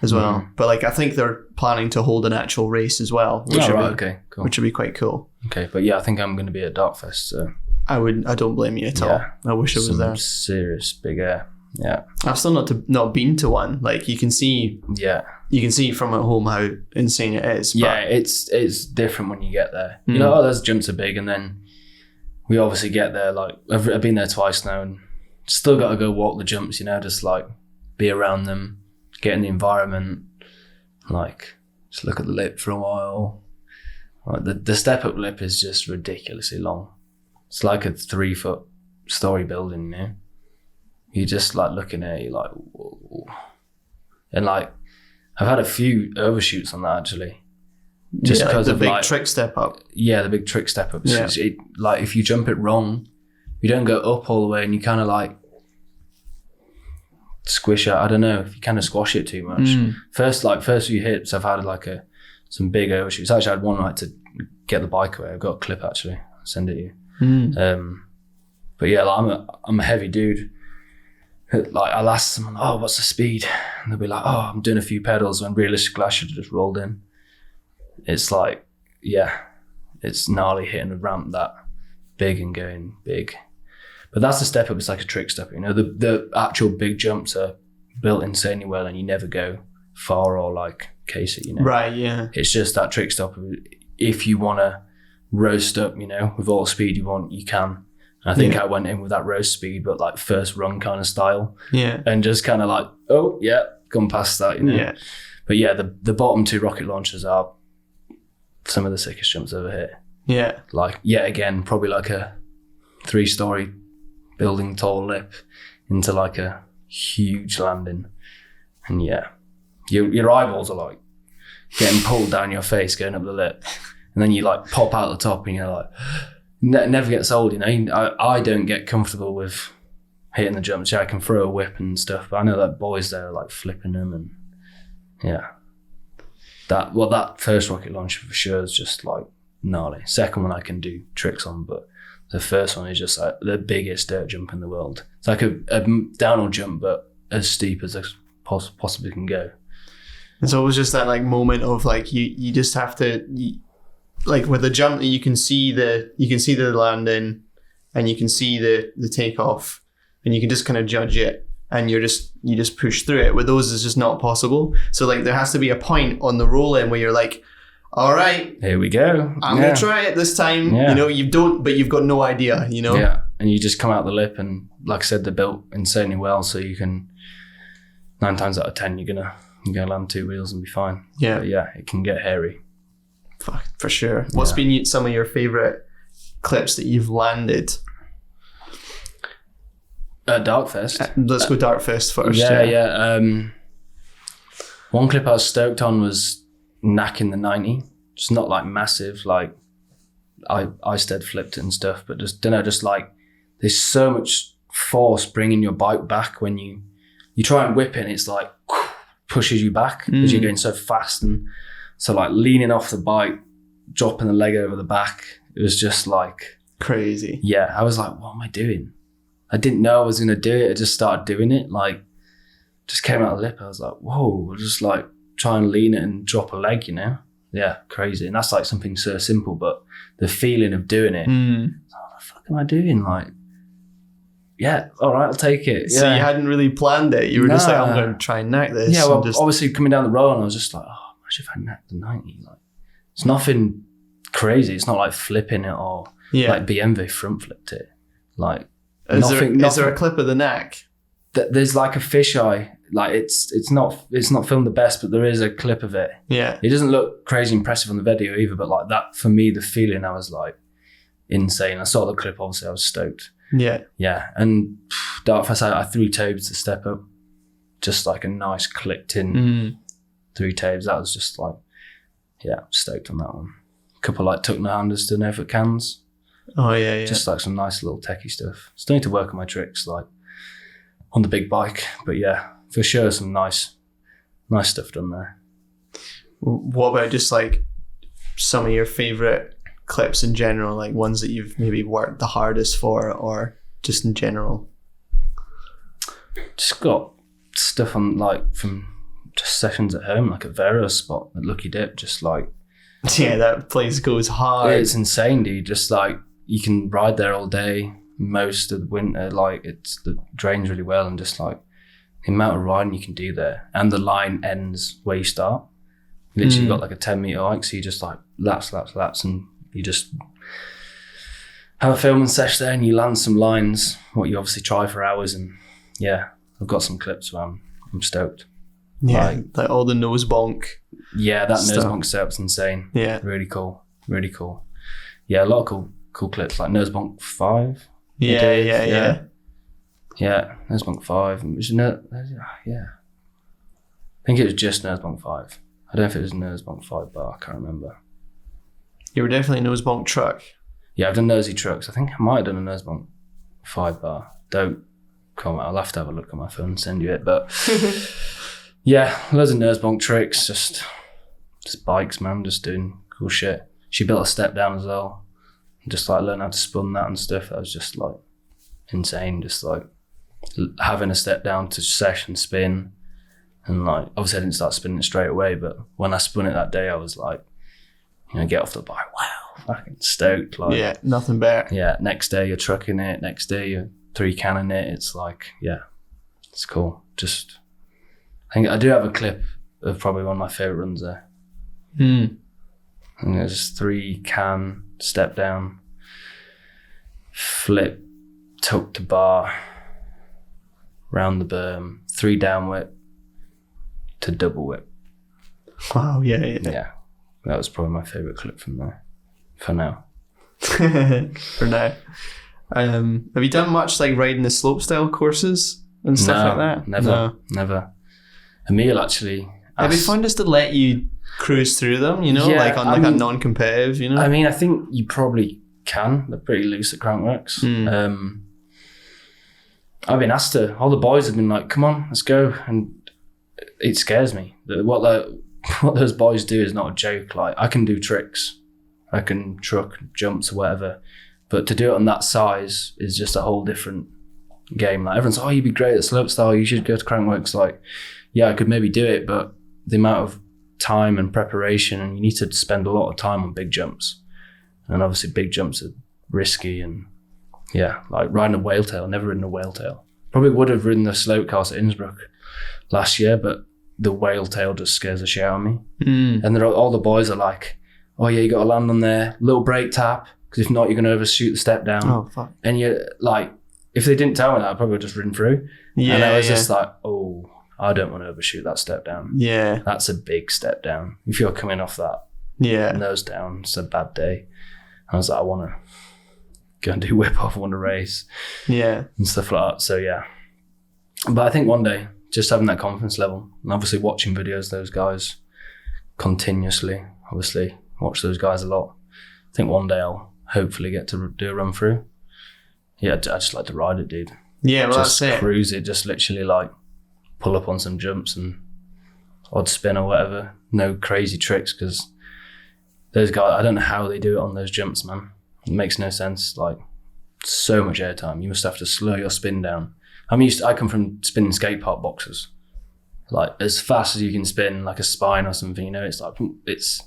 as well. But like I think they're planning to hold an actual race as well, which cool. Which would be quite cool. Okay, but yeah, I think I'm going to be at Darkfest. So I don't blame you at all. I wish I was there. Serious big air. Yeah, I've still not been to one. Like you can see. Yeah, you can see from at home how insane it is. But it's different when you get there. You know, those jumps are big, and then we obviously get there. Like I've been there twice now, and still got to go walk the jumps. You know, just like be around them, get in the environment, like just look at the lip for a while. Like the step up lip is just ridiculously long. It's like a 3-foot story building. You know, you just like looking at it, you're like, whoa. And like I've had a few overshoots on that actually. Just because the of big trick step up. Yeah, the big trick step up. Yeah. Like if you jump it wrong, you don't go up all the way, and you kind of like squish it. I don't know if you kind of squash it too much. First few hits, I've had like some big overshoots. Actually, I had one to get the bike away. I've got a clip actually. I'll send it to you. But yeah, like, I'm a heavy dude. Like I'll ask someone, oh, what's the speed? And they'll be like, oh, I'm doing a few pedals, when realistically I should have just rolled in. It's like, it's gnarly hitting a ramp that big and going big. But that's the step up. It's like a trick step. You know, the actual big jumps are built insanely well, and you never go far or like case it. You know, right? Yeah. It's just that trick step. If you want to roast up, you know, with all the speed you want, you can. And I think I went in with that roast speed, but like first run kind of style. Yeah. And just kind of like, oh yeah, gone past that. You know. Yeah. But yeah, the bottom 2 rocket launchers are some of the sickest jumps I've ever hit. Yeah. Like, yet again, probably like a 3-story building tall lip into like a huge landing. And yeah, your eyeballs are like getting pulled down your face going up the lip. And then you like pop out the top and you're like, never gets old, you know. I don't get comfortable with hitting the jumps. Yeah, I can throw a whip and stuff, but I know that boys there are like flipping them, and yeah. That first rocket launcher for sure is just like gnarly. Second one I can do tricks on, but the first one is just like the biggest dirt jump in the world. It's like a downhill jump, but as steep as I possibly can go. And so it was just that like moment of like you just have to like with the jump, you can see the landing, and you can see the takeoff, and you can just kind of judge it. And you just push through it. With those, it's just not possible. So like there has to be a point on the roll in where you're like, all right, here we go. I'm gonna try it this time. Yeah. You know, but you've got no idea. You know. Yeah, and you just come out the lip, and like I said, they're built insanely well, so you can 9 times out of 10 you're gonna land 2 wheels and be fine. Yeah, but yeah, it can get hairy. For sure. What's been some of your favorite clips that you've landed? Darkfest. Let's go Darkfest first. Yeah. One clip I was stoked on was knacking the 90. It's not like massive, like I stead flipped it and stuff, but just like there's so much force bringing your bike back when you try and whip it, and it's like pushes you back because you're going so fast, and so like leaning off the bike, dropping the leg over the back, it was just like crazy. Yeah, I was like, what am I doing? I didn't know I was going to do it. I just started doing it. Like, just came out of the lip. I was like, whoa, just like try and lean it and drop a leg, you know? Yeah, crazy. And that's like something so simple, but the feeling of doing it, what the fuck am I doing? Like, yeah, all right, I'll take it. Yeah. So you hadn't really planned it. You were just like, I'm Nah. going to try and knack this. Yeah, well, and just... obviously coming down the road, and I was just like, oh, imagine if I knacked the 90. Like, it's nothing crazy. It's not like flipping it or like BMW front flipped it. Like, is there a clip of the knack? There's like a fisheye. Like it's not filmed the best, but there is a clip of it. Yeah. It doesn't look crazy impressive on the video either, but like that, for me, the feeling, I was like insane. I saw the clip, obviously I was stoked. Yeah. Yeah. And Dartfest, I 3 tabs to step up. Just like a nice clicked in 3 tabs. That was just like, yeah, stoked on that one. A couple like tuck no handers to no foot cans. Oh yeah. Just like some nice little techie stuff. Still need to work on my tricks like on the big bike, but yeah, for sure some nice stuff done there. What about just like some of your favorite clips in general, like ones that you've maybe worked the hardest for, or just in general? Just got stuff on like from just sessions at home, like at Vero's spot at Lucky Dip, just like, yeah, that place goes hard. It's insane, dude. Just like you can ride there all day most of the winter. Like the drains really well, and just like the amount of riding you can do there, and the line ends where you start. You literally got like a 10-meter hike, so you just like laps, and you just have a filming session there, and you land some lines. What you obviously try for hours, and yeah, I've got some clips where I'm stoked. Yeah, like all the nose bonk. Yeah, that stuff. nose bonk setup's insane. Yeah, really cool. Yeah, a lot of cool clips like nose bonk 5. Yeah. Nose bonk 5. Yeah, I think it was just nose bonk 5. I don't know if it was nose bonk 5 bar. I can't remember. You were definitely nose bonk truck. Yeah, I've done nosy trucks. I think I might have done a nose bonk 5 bar. Don't comment. I'll have to have a look at my phone and send you it. But yeah, loads of nose bonk tricks. Just bikes, man. Just doing cool shit. She built a step down as well. Just like learn how to spun that and stuff. That was just like insane. Just like having a step down to sesh and spin. And like, obviously I didn't start spinning it straight away, but when I spun it that day, I was like, get off the bike. Wow, fucking stoked. Like, yeah, nothing better. Yeah, next day you're trucking it. Next day you're 3-canning it. It's like, yeah, it's cool. Just, I think I do have a clip of probably one of my favorite runs there. And there's 3-can, step down, flip, tuck to bar, round the berm, 3 down whip to double whip. Wow, yeah. Yeah, that was probably my favorite clip from there for now. For now. Have you done much like riding the slopestyle courses and stuff like that? Never. Emil actually It'd be fun just to let you cruise through them, like on a non-competitive, I mean, I think you probably can. They're pretty loose at Crankworks. I've been asked to. All the boys have been like, "Come on, let's go," and it scares me. What those boys do is not a joke. Like, I can do tricks, I can truck jumps or whatever, but to do it on that size is just a whole different game. Like, everyone's, "Oh, you'd be great at slopestyle. You should go to Crankworks." Like, yeah, I could maybe do it, but the amount of time and preparation, and you need to spend a lot of time on big jumps, and obviously big jumps are risky. And yeah, like riding a whale tail. Never ridden a whale tail. Probably would have ridden the slope cast at Innsbruck last year, but the whale tail just scares the shit out of me. And all the boys are like, "Oh yeah, you got to land on there, little brake tap, because if not, you're going to overshoot the step down." Oh fuck! And you like, if they didn't tell me that, I probably would have just ridden through. Yeah, and I was just like, "Oh, I don't want to overshoot that step down." Yeah, that's a big step down. If you're coming off that, nose down, it's a bad day. I was like, I want to go and do whip off, I want to race, and stuff like that. So yeah, but I think one day, just having that confidence level, and obviously watching videos of those guys continuously, obviously watch those guys a lot. I think one day I'll hopefully get to do a run through. Yeah, I just like to ride it, dude. Yeah, well, just that's it. Cruise it, just literally like pull up on some jumps and odd spin or whatever. No crazy tricks, because those guys, I don't know how they do it on those jumps, man. It makes no sense. Like, so much airtime. You must have to slow your spin down. I come from spinning skate park boxes. Like, as fast as you can spin, like a spine or something, it's like, it's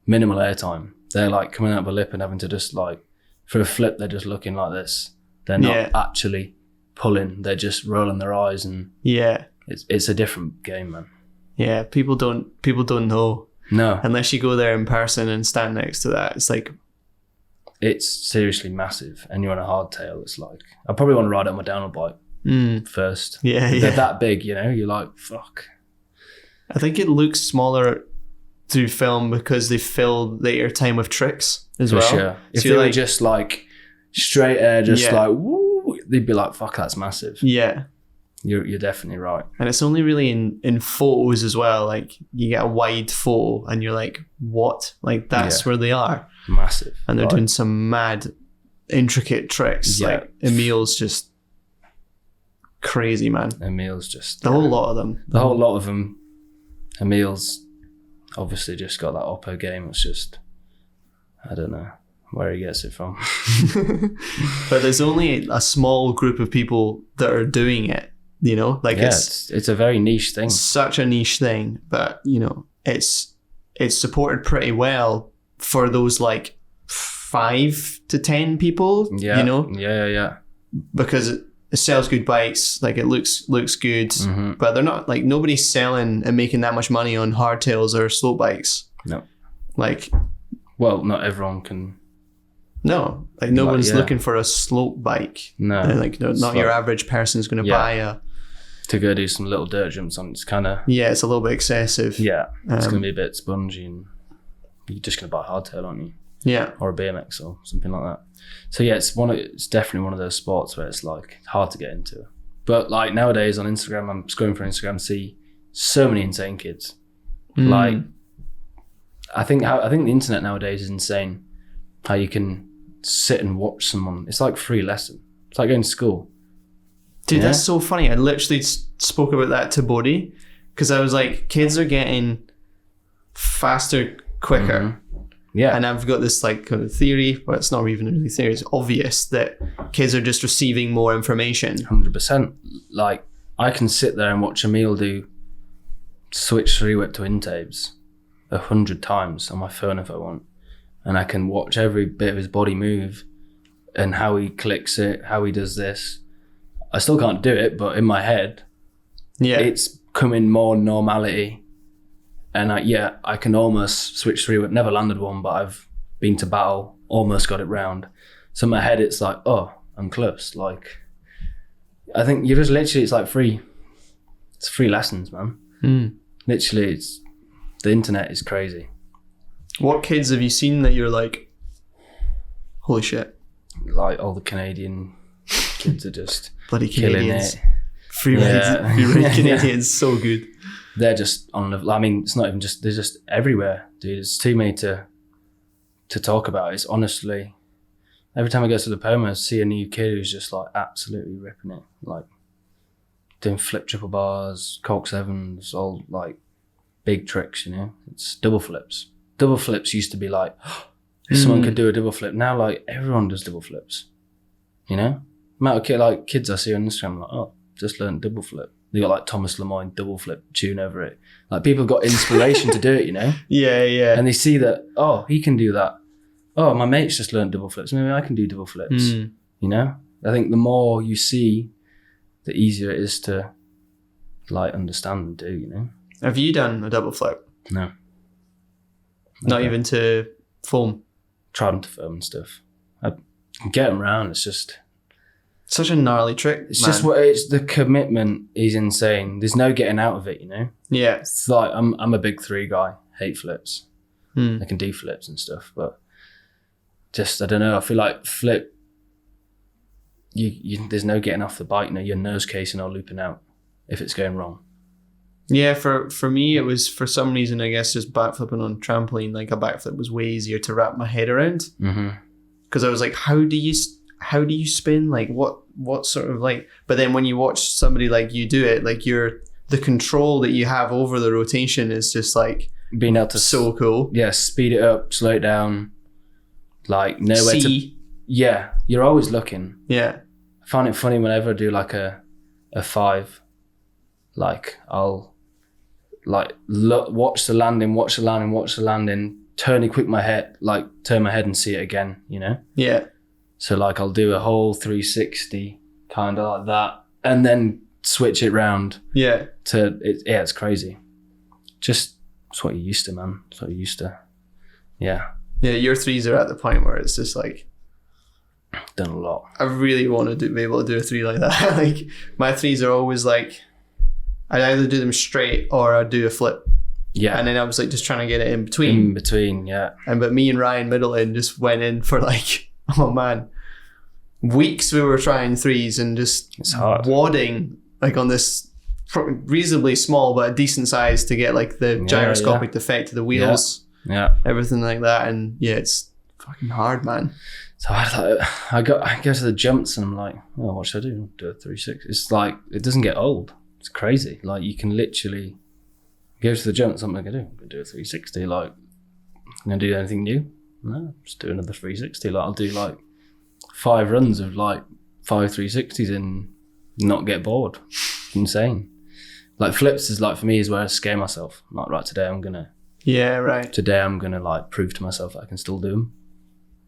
minimal airtime. They're like coming out of a lip and having to just like, for a flip, they're just looking like this. They're not actually pulling. They're just rolling their eyes, and Yeah. it's a different game, man. Yeah. People don't know No, unless you go there in person and stand next to that. It's like, it's seriously massive. And you're on a hardtail. It's like, I probably want to ride it on my downhill bike first. yeah, They're yeah. that big, you know. You're like, fuck. I think it looks smaller through film because they fill the airtime with tricks as For well. sure. If So they you're were just like straight air, just Yeah. like woo, they'd be like, fuck, that's massive. yeah. You're definitely right. And it's only really in photos as well. Like you get a wide photo and you're like, what? Like that's where they are. Massive. And they're Like, doing some mad, intricate tricks. Yeah. Like Emil's just crazy, man. Emil's just The whole lot of them. The whole lot of them. Emil's obviously just got that Oppo game. It's just, I don't know where he gets it from. But there's only a small group of people that are doing it, you know? Like Yeah, it's it's a very niche thing. such a niche thing, but you know, it's supported pretty well for those like 5 to 10 people, Yeah. you know, Yeah. because it sells good bikes, like it looks good, Mhm. but they're not like nobody's selling and making that much money on hardtails or slope bikes. No. Like Well, not everyone can. no, like no one's yeah. looking for a slope bike. No. Like no, not your average person's going to Yeah. buy a. To go do some little dirt jumps on, it's kind of, Yeah, it's a little bit excessive. yeah, it's Um, going to be a bit spongy, and you're just going to buy a hardtail, aren't you? Yeah. Or a BMX or something like that. So yeah, it's definitely one of those sports where it's like hard to get into. But like nowadays on Instagram, I'm scrolling through Instagram and see so many insane kids. Like, I think the internet nowadays is insane. How you can sit and watch someone. It's like free lesson. It's like going to school. Dude, Yeah. that's so funny. I literally spoke about that to Bodhi because I was like, kids are getting faster, quicker. Yeah. And I've got this like kind of theory, but it's not even really theory, it's obvious that kids are just receiving more information. 100%. Like, I can sit there and watch Emil do switch 3-whip to intabes 100 times on my phone if I want. And I can watch every bit of his body move and how he clicks it, how he does this. I still can't do it, but in my head, Yeah. it's coming more normality. And I can almost switch 3-whip. Never landed one, but I've been to battle, almost got it round. So in my head, it's like, oh, I'm close. Like, I think you're just literally, it's like it's free lessons, man. Literally, the internet is crazy. What kids have you seen that you're like, holy shit, Like, all the Canadian kids are just bloody killing Canadians. it. Free Yeah. ride Canadians, so good. They're just on the, I mean, it's not even just, they're just everywhere, dude. It's too many to talk about. It's honestly, every time I go to the Poma, I see a new kid who's just like absolutely ripping it. Like doing flip triple bars, cork sevens, all like big tricks, you know? It's double flips. Double flips used to be like, if someone could do a double flip. Now, like, everyone does double flips, you know? Amount of kids I see on Instagram, I'm like, oh, just learned double flip. They got like Thomas Lemoyne double flip tune over it. Like, people got inspiration to do it, you know? Yeah, yeah. And they see that, oh, he can do that. Oh, my mate's just learned double flips. Maybe I can do double flips. You know? I think the more you see, the easier it is to like understand and do, you know? Have you done a double flip? No. Not even to foam? Tried them to film and stuff. I can get them around. It's just, Such a gnarly trick. it's just what it's, the commitment is insane. There's no getting out of it, you know? Yeah. It's like, I'm a big 3 guy, hate flips. I can do flips and stuff, but just, I don't know. I feel like flip, you there's no getting off the bike, you know, you're nose casing or looping out if it's going wrong. Yeah, for me, it was for some reason, I guess, just backflipping on trampoline. Like a backflip was way easier to wrap my head around because I was like, how do you spin? Like what sort of like? But then when you watch somebody like you do it, like the control that you have over the rotation is just like Being able to so cool. yeah, speed it up, slow it down, like nowhere to. See, Yeah, you're always looking. yeah, I find it funny whenever I do like a 5, like I'll like watch the landing, turn my head and see it again, you know? yeah, So like I'll do a whole 360 kind of like that, and then switch it round Yeah. it's crazy. Just it's what you're used to, man. It's what you're used to. Yeah. Yeah, your threes are at the point where it's just like, Done a lot. I really want to be able to do a three like that. Like my threes are always like, I'd either do them straight or I'd do a flip. Yeah. And then I was like just trying to get it in between. In between, yeah. But me and Ryan Middleton just went in for like, oh man, weeks we were trying threes and just It's hard. wadding like on this reasonably small but a decent size to get like the gyroscopic effect to the wheels, everything like that. And yeah, it's fucking hard, man. So I go to the jumps and I'm like, oh, what should I do? Do a 360. It's like, it doesn't get old. It's crazy. Like you can literally go to the jumps. I'm going to do a 360. Like, I'm going to do anything new? No, just do another 360. Like I'll do like 5 runs of like 5 360s and not get bored. Insane. Like flips is like, for me, is where I scare myself. Like, right, today I'm going to like prove to myself that I can still do them.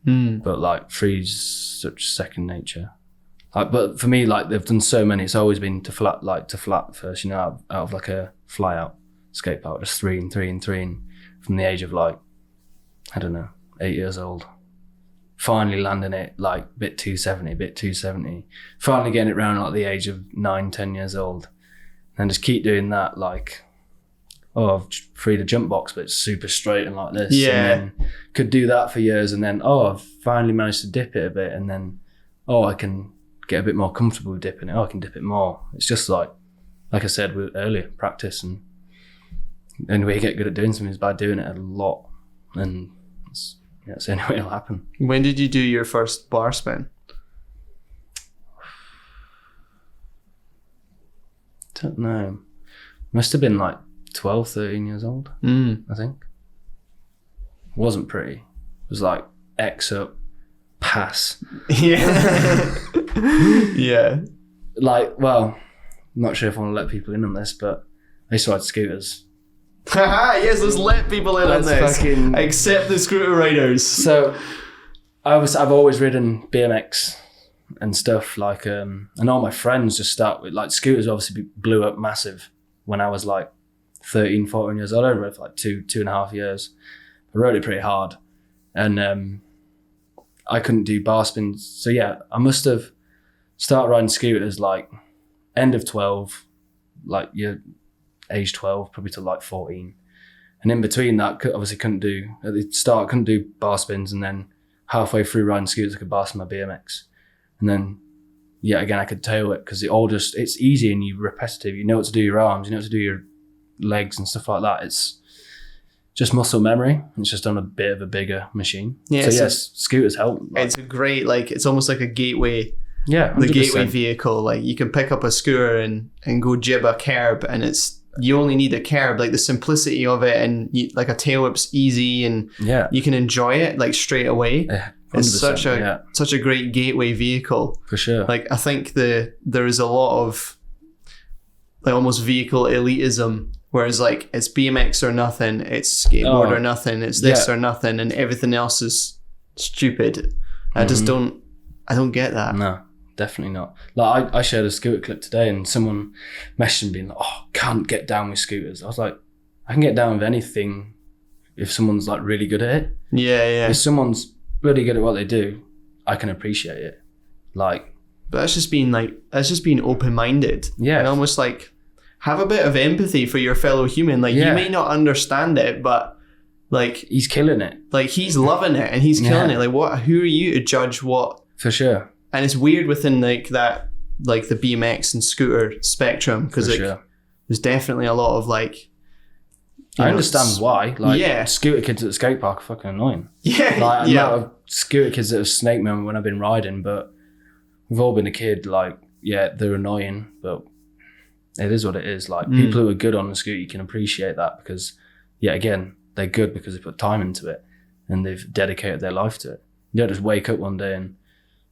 But like three's such second nature. Like, but for me, like they've done so many. It's always been to flat first. You know, out of like a fly out skate park, just 3 and 3 and 3, and from the age of like, I don't know, 8 years old. Finally landing it like bit 270. Finally getting it round like the age of 9, 10 years old, and just keep doing that. Like, oh, I've freed a jump box, but it's super straight and like this. Yeah. And then could do that for years, and then, oh, I've finally managed to dip it a bit, and then, oh, I can get a bit more comfortable with dipping it. Oh, I can dip it more. It's just like I said earlier, practice, and we get good at doing something is by doing it a lot, and that's the only way it'll happen. When did you do your first bar spin? Don't know. Must have been like 12, 13 years old, I think. Wasn't pretty. It was like X up, pass. Yeah. Yeah. Like, well, I'm not sure if I want to let people in on this, but I used to ride scooters. Haha, yes, let's let people in on this. Except the scooter riders. So I've always ridden BMX and stuff, like, and all my friends just start with, like, scooters obviously blew up massive when I was like 13, 14 years old. I rode for like 2.5 years. I rode it pretty hard, and I couldn't do bar spins. So yeah, I must have started riding scooters like end of 12, like your age 12, probably to like 14. And in between that, obviously couldn't do, at the start, couldn't do bar spins, and then halfway through riding scooters, I could bar spin my BMX. And then, yeah, again, I could tail it because it's easy and you're repetitive. You know what to do your arms, you know what to do your legs and stuff like that. It's just muscle memory. It's just on a bit of a bigger machine. Yeah, so yes, scooters help. Like, it's a great, like, it's almost like a gateway. Yeah, 100%. The gateway vehicle. Like, you can pick up a scooter and go jib a curb, and you only need a curb. Like, the simplicity of it, and like a tail whip's easy, and you can enjoy it like straight away. It's such a great gateway vehicle. For sure. Like, I think there is a lot of like almost vehicle elitism. Whereas like it's BMX or nothing, it's skateboard or nothing, it's this or nothing, and everything else is stupid. I just don't get that. No, definitely not. Like I shared a scooter clip today, and someone messaged me being like, "Oh, can't get down with scooters." I was like, I can get down with anything if someone's like really good at it. Yeah. If someone's really good at what they do, I can appreciate it. Like, but that's just being open-minded. Yeah, and almost like, have a bit of empathy for your fellow human. Like, you may not understand it, but like, he's killing it. Like, he's loving it and he's killing it. Like, who are you to judge what? For sure. And it's weird within like that, like the BMX and scooter spectrum, because there's definitely a lot of like, I understand why. Like, scooter kids at the skate park are fucking annoying. Yeah. Like, a lot of scooter kids that have snaked me when I've been riding, but we've all been a kid. Like, yeah, they're annoying, but it is what it is. Like, people who are good on the scooter, you can appreciate that because, again, they're good because they put time into it and they've dedicated their life to it. You don't just wake up one day and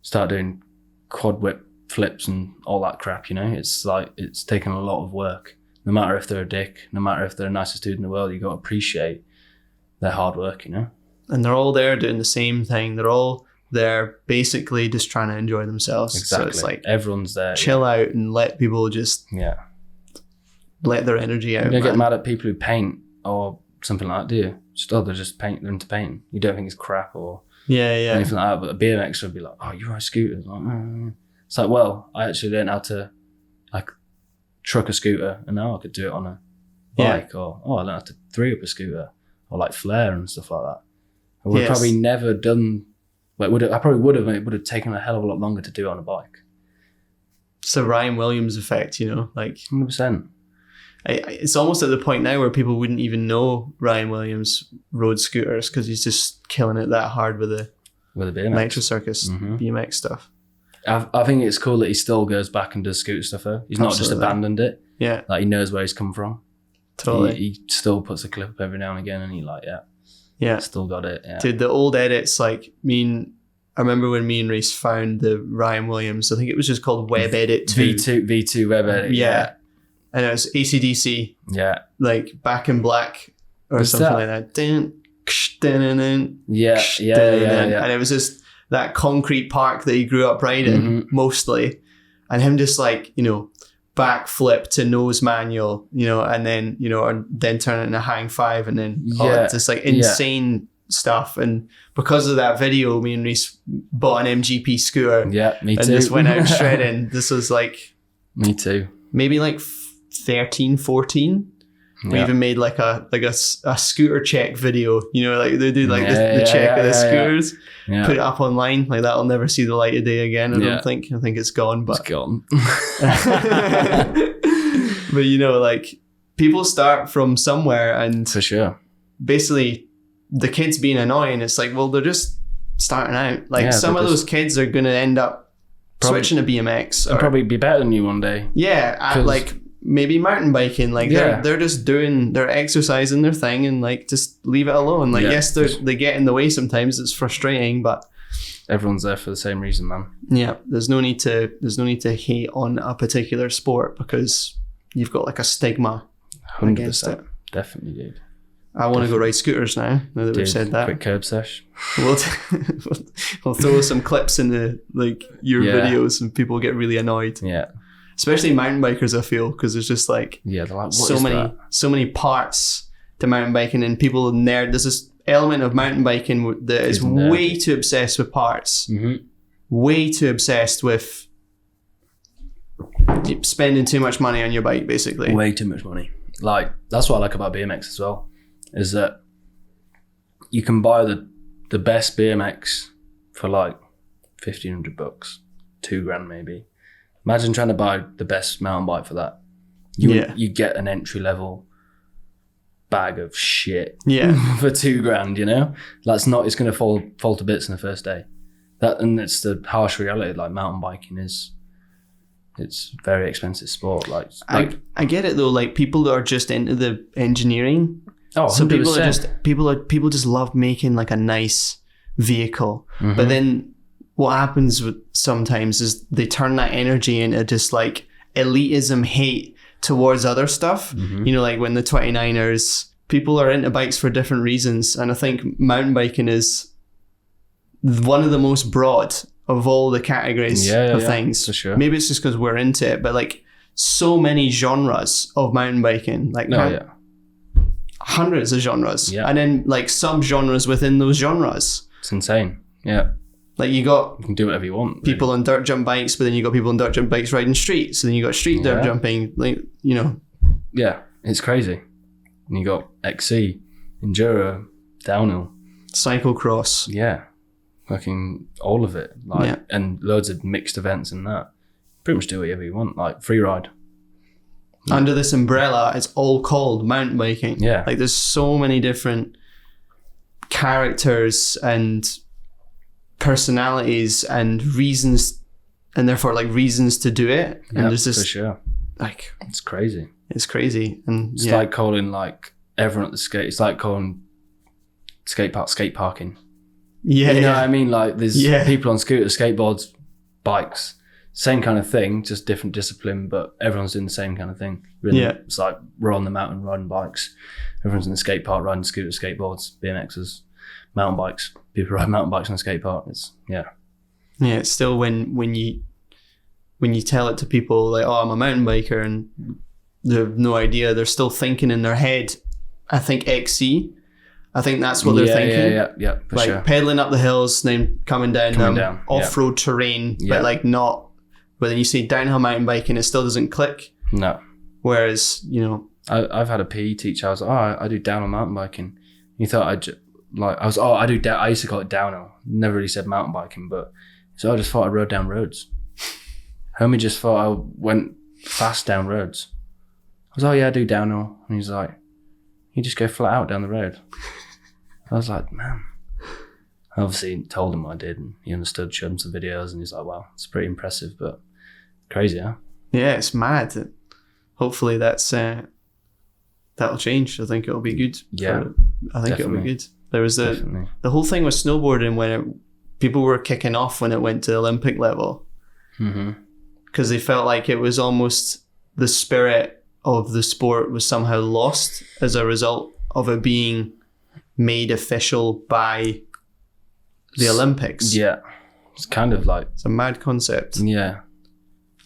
start doing quad whip flips and all that crap, you know? It's like, it's taken a lot of work. No matter if they're a dick, no matter if they're the nicest dude in the world, you got to appreciate their hard work, you know? And they're all there doing the same thing. They're all they're basically just trying to enjoy themselves. Exactly. So it's like everyone's there. chill out and let people just let their energy out. You don't man. get mad at people who paint or something like that, do you? They're just they're into painting. You don't think it's crap or anything like that. But a BMX would be like, oh, you ride scooters? Like, it's like, well, I actually learned how to like truck a scooter, and now I could do it on a bike. Or I learned how to 3-up a scooter, or like flare and stuff like that. I would have probably never done. Like, I probably would have. It would have taken a hell of a lot longer to do it on a bike. It's the Ryan Williams effect, you know, like 100%. It's almost at the point now where people wouldn't even know Ryan Williams rode scooters because he's just killing it that hard with the BMX. Nitro Circus BMX stuff. I think it's cool that he still goes back and does scooter stuff though. He's not just abandoned it. Yeah. Like, he knows where he's come from. Totally. He still puts a clip up every now and again, and he still got it. Yeah. Dude, the old edits, like I remember when me and Reese found the Ryan Williams, I think it was just called Web Edit 2. V2 Web Edit. Yeah. And it was AC/DC. Yeah. Like Back in Black or something like that. Yeah. And it was just that concrete park that he grew up riding mostly. And him just like, you know, backflip to nose manual, you know, and then, you know, and then turn it into hang five, and then just like insane stuff. And because of that video, me and Reese bought an MGP scooter. Yeah, me too. And just went out shredding. This was like... Me too. Maybe like 13, 14. We even made like a scooter check video, you know, like they do like the check of the scooters, put it up online. Like, that'll never see the light of day again. I don't think. I think it's gone. But it's gone. But you know, like, people start from somewhere, and for sure, basically the kids being annoying. It's like, well, they're just starting out. Like, some of those kids are going to end up switching to BMX, or probably be better than you one day. Yeah, like maybe mountain biking. Like, they're just they're exercising their thing, and like, just leave it alone. Like, yes, they get in the way sometimes. It's frustrating, but everyone's there for the same reason, man. Yeah, there's no need to hate on a particular sport because you've got like a stigma 100%. against it. Definitely, dude. I want to go ride scooters now that we've said that. Quick curb sesh. We'll throw some clips in your videos, and people get really annoyed. Yeah. Especially mountain bikers, I feel, because there's just like, they're like, so many parts to mountain biking, and people there's this element of mountain biking that is way too obsessed with parts, way too obsessed with spending too much money on your bike, basically. Way too much money. Like, that's what I like about BMX as well, is that you can buy the best BMX for like $1,500, $2,000 maybe. Imagine trying to buy the best mountain bike for that. You get an entry level bag of shit for $2,000, you know? It's going to fall to bits in the first day. And it's the harsh reality. Like, mountain biking it's a very expensive sport. Like I get it though. Like, people that are just into the engineering. Oh, so 100%. people just love making like a nice vehicle, but then what happens sometimes is they turn that energy into just like elitism hate towards other stuff. You know, like when the 29ers, people are into bikes for different reasons, and I think mountain biking is one of the most broad of all the categories of things. For sure. Maybe it's just because we're into it, but like, so many genres of mountain biking, like hundreds of genres, and then like sub-genres within those genres. It's insane. Yeah. Like, you can do whatever you want. People on dirt jump bikes, but then you got people on dirt jump bikes riding streets, and then you got street dirt jumping, like, you know. Yeah, it's crazy. And you got XC, enduro, downhill, cyclocross. Yeah. Fucking all of it. And loads of mixed events and that. Pretty much do whatever you want, like free ride. Under this umbrella, it's all called mountain biking. Yeah. Like, there's so many different characters and personalities and reasons, and therefore like reasons to do it. And there's this, for sure. Like, it's crazy. It's crazy. And it's like calling like everyone at the skate. It's like calling skate parking. Yeah, you know what I mean? Like, there's people on scooters, skateboards, bikes, same kind of thing, just different discipline, but everyone's doing the same kind of thing. Really, it's like we're on the mountain riding bikes. Everyone's in the skate park riding scooters, skateboards, BMXs. mountain bikes. People ride mountain bikes on a skate park. It's still when you tell it to people like, oh, I'm a mountain biker, and they have no idea. They're still thinking in their head, I think XC. I think that's what they're thinking. Yeah, for like sure. pedaling up the hills, then coming down off-road terrain, but like not. But then you say downhill mountain biking, it still doesn't click. No. Whereas, I've had a PE teacher. I was like, I do downhill mountain biking. He thought I used to call it downhill. Never really said mountain biking, but so I just thought I rode down roads. Homie just thought I went fast down roads. I was, I do downhill. And he's like, you just go flat out down the road. I was like, man. I obviously told him I did, and he understood, showed him some videos, and he's like, wow, it's pretty impressive, but crazy, huh? Yeah, it's mad. Hopefully that'll change. I think it'll be good. Yeah, I think it'll be good. There was the whole thing with snowboarding when people were kicking off when it went to Olympic level. Because they felt like it was almost the spirit of the sport was somehow lost as a result of it being made official by the Olympics. Yeah. It's kind of like... It's a mad concept. Yeah.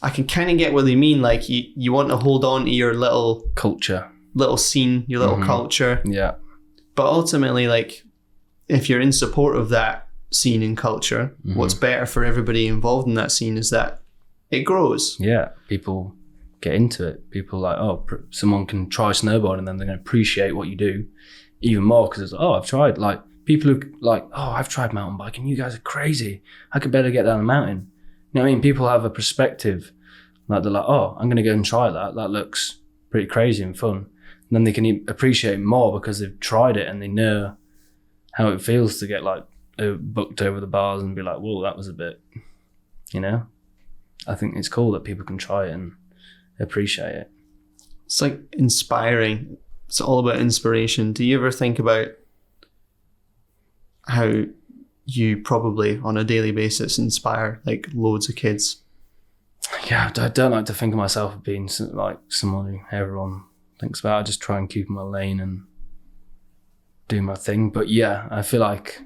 I can kind of get what they mean. Like you want to hold on to your little... culture. Little scene, your little culture. Yeah. But ultimately, like, if you're in support of that scene and culture, what's better for everybody involved in that scene is that it grows. Yeah. People get into it. People like, someone can try snowboarding and then they're going to appreciate what you do even more because it's, I've tried. Like, people who like, I've tried mountain biking. You guys are crazy. I could better get down the mountain. You know what I mean? People have a perspective. Like, they're like, I'm going to go and try that. That looks pretty crazy and fun. And then they can appreciate more because they've tried it and they know how it feels to get like booked over the bars and be like, whoa, that was a bit, I think it's cool that people can try it and appreciate it. It's like inspiring. It's all about inspiration. Do you ever think about how you probably on a daily basis inspire like loads of kids? Yeah, I don't like to think of myself as being like someone who everyone thinks about. I just try and keep in my lane and do my thing. But yeah, I feel like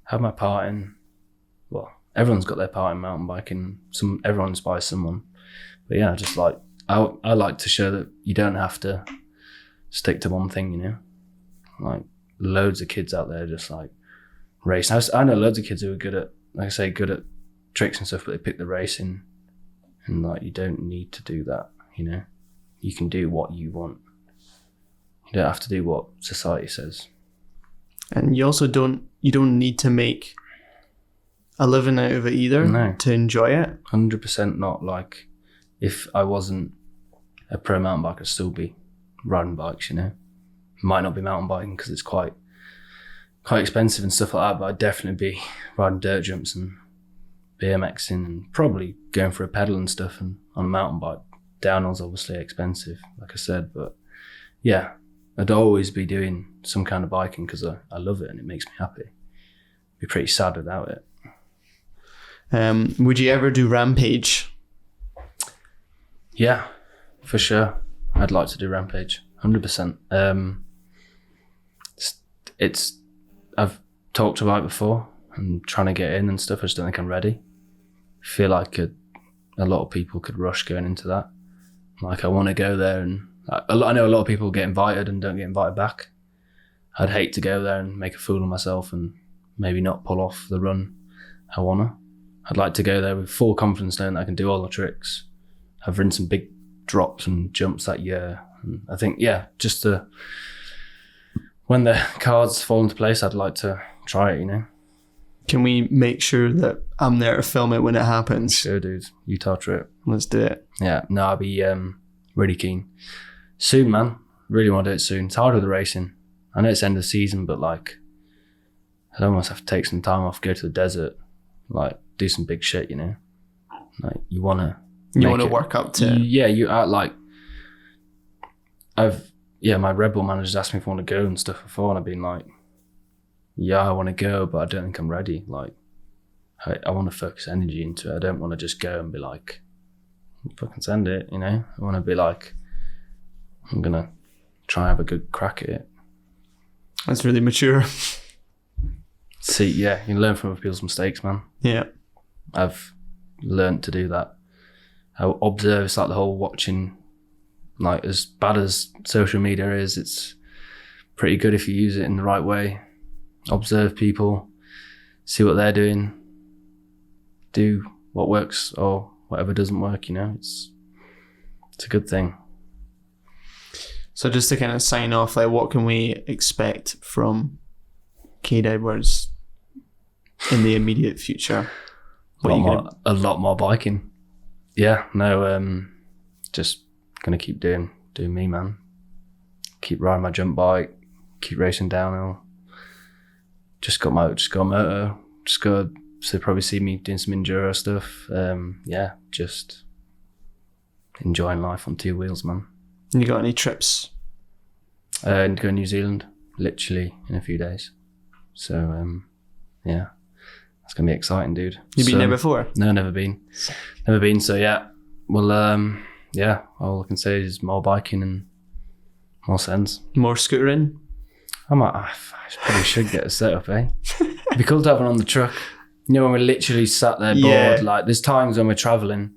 I have my part in, everyone's got their part in mountain biking. Everyone inspires someone. But yeah, just like, I like to show that you don't have to stick to one thing, Like loads of kids out there just like racing. I know loads of kids who are good at, like I say, good at tricks and stuff, but they pick the racing and like, you don't need to do that, You can do what you want. You don't have to do what society says. And you also don't need to make a living out of it either to enjoy it. 100% not. Like, if I wasn't a pro mountain biker, I'd still be riding bikes, Might not be mountain biking because it's quite expensive and stuff like that, but I'd definitely be riding dirt jumps and BMXing and probably going for a pedal and stuff and on a mountain bike. Downhill's obviously expensive, like I said, but yeah, I'd always be doing some kind of biking because I love it and it makes me happy. I'd be pretty sad without it. Would you ever do Rampage? Yeah, for sure. I'd like to do Rampage, 100%. I've talked about it before and trying to get in and stuff. I just don't think I'm ready. I feel like a lot of people could rush going into that. Like, I want to go there and I know a lot of people get invited and don't get invited back. I'd hate to go there and make a fool of myself and maybe not pull off the run I wanna. I'd like to go there with full confidence knowing that I can do all the tricks. I've ridden some big drops and jumps that year. And I think, just when the cards fall into place, I'd like to try it, Can we make sure that I'm there to film it when it happens? Sure, dude. Utah trip. Let's do it. Yeah, no, I'll be really keen. Soon, man. Really want to do it soon. It's hard with the racing. I know it's end of the season, but like, I'd almost have to take some time off, go to the desert, like do some big shit, Like, you want to work up to it. Yeah, you are like, my Red Bull manager's asked me if I want to go and stuff before, and I've been like, yeah, I want to go, but I don't think I'm ready. Like, I want to focus energy into it. I don't want to just go and be like, fucking send it, I want to be like, I'm going to try and have a good crack at it. That's really mature. See, yeah, you learn from other people's mistakes, man. Yeah. I've learned to do that. I observe. It's like the whole watching. Like, as bad as social media is, it's pretty good if you use it in the right way. Observe people, see what they're doing, do what works or whatever doesn't work, you know. It's a good thing. So just to kind of sign off, like, what can we expect from Kade Edwards in the immediate future? A lot more biking. Yeah, no, just gonna keep doing me, man. Keep riding my jump bike, keep racing downhill. Just got moto. So probably see me doing some enduro stuff. Yeah, just enjoying life on two wheels, man. You got any trips? And go to New Zealand, literally in a few days. So yeah, that's gonna be exciting, dude. You been there before? No, never been. So yeah, well, yeah, all I can say is more biking and more sends. More scootering? I probably should get a setup, eh? It'd be cool to have one on the truck. You know, when we're literally sat there bored, Yeah. like there's times when we're traveling.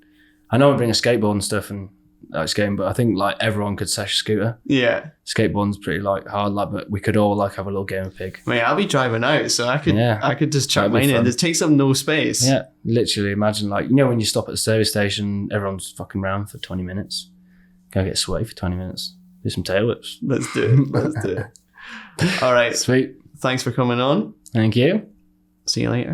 I know we bring a skateboard and stuff and like skating, but I think like everyone could sesh a scooter. Yeah. Skateboarding's pretty like hard, like, but we could all like have a little game of pig. Mate, I'll be driving out, so I could just chuck That'd be mine in. fun. It takes up no space. Yeah, literally imagine like, you know, when you stop at the service station, everyone's fucking round for 20 minutes. Go get sweaty for 20 minutes. Do some tail whips. Let's do it. All right. Sweet. Thanks for coming on. Thank you. See you later.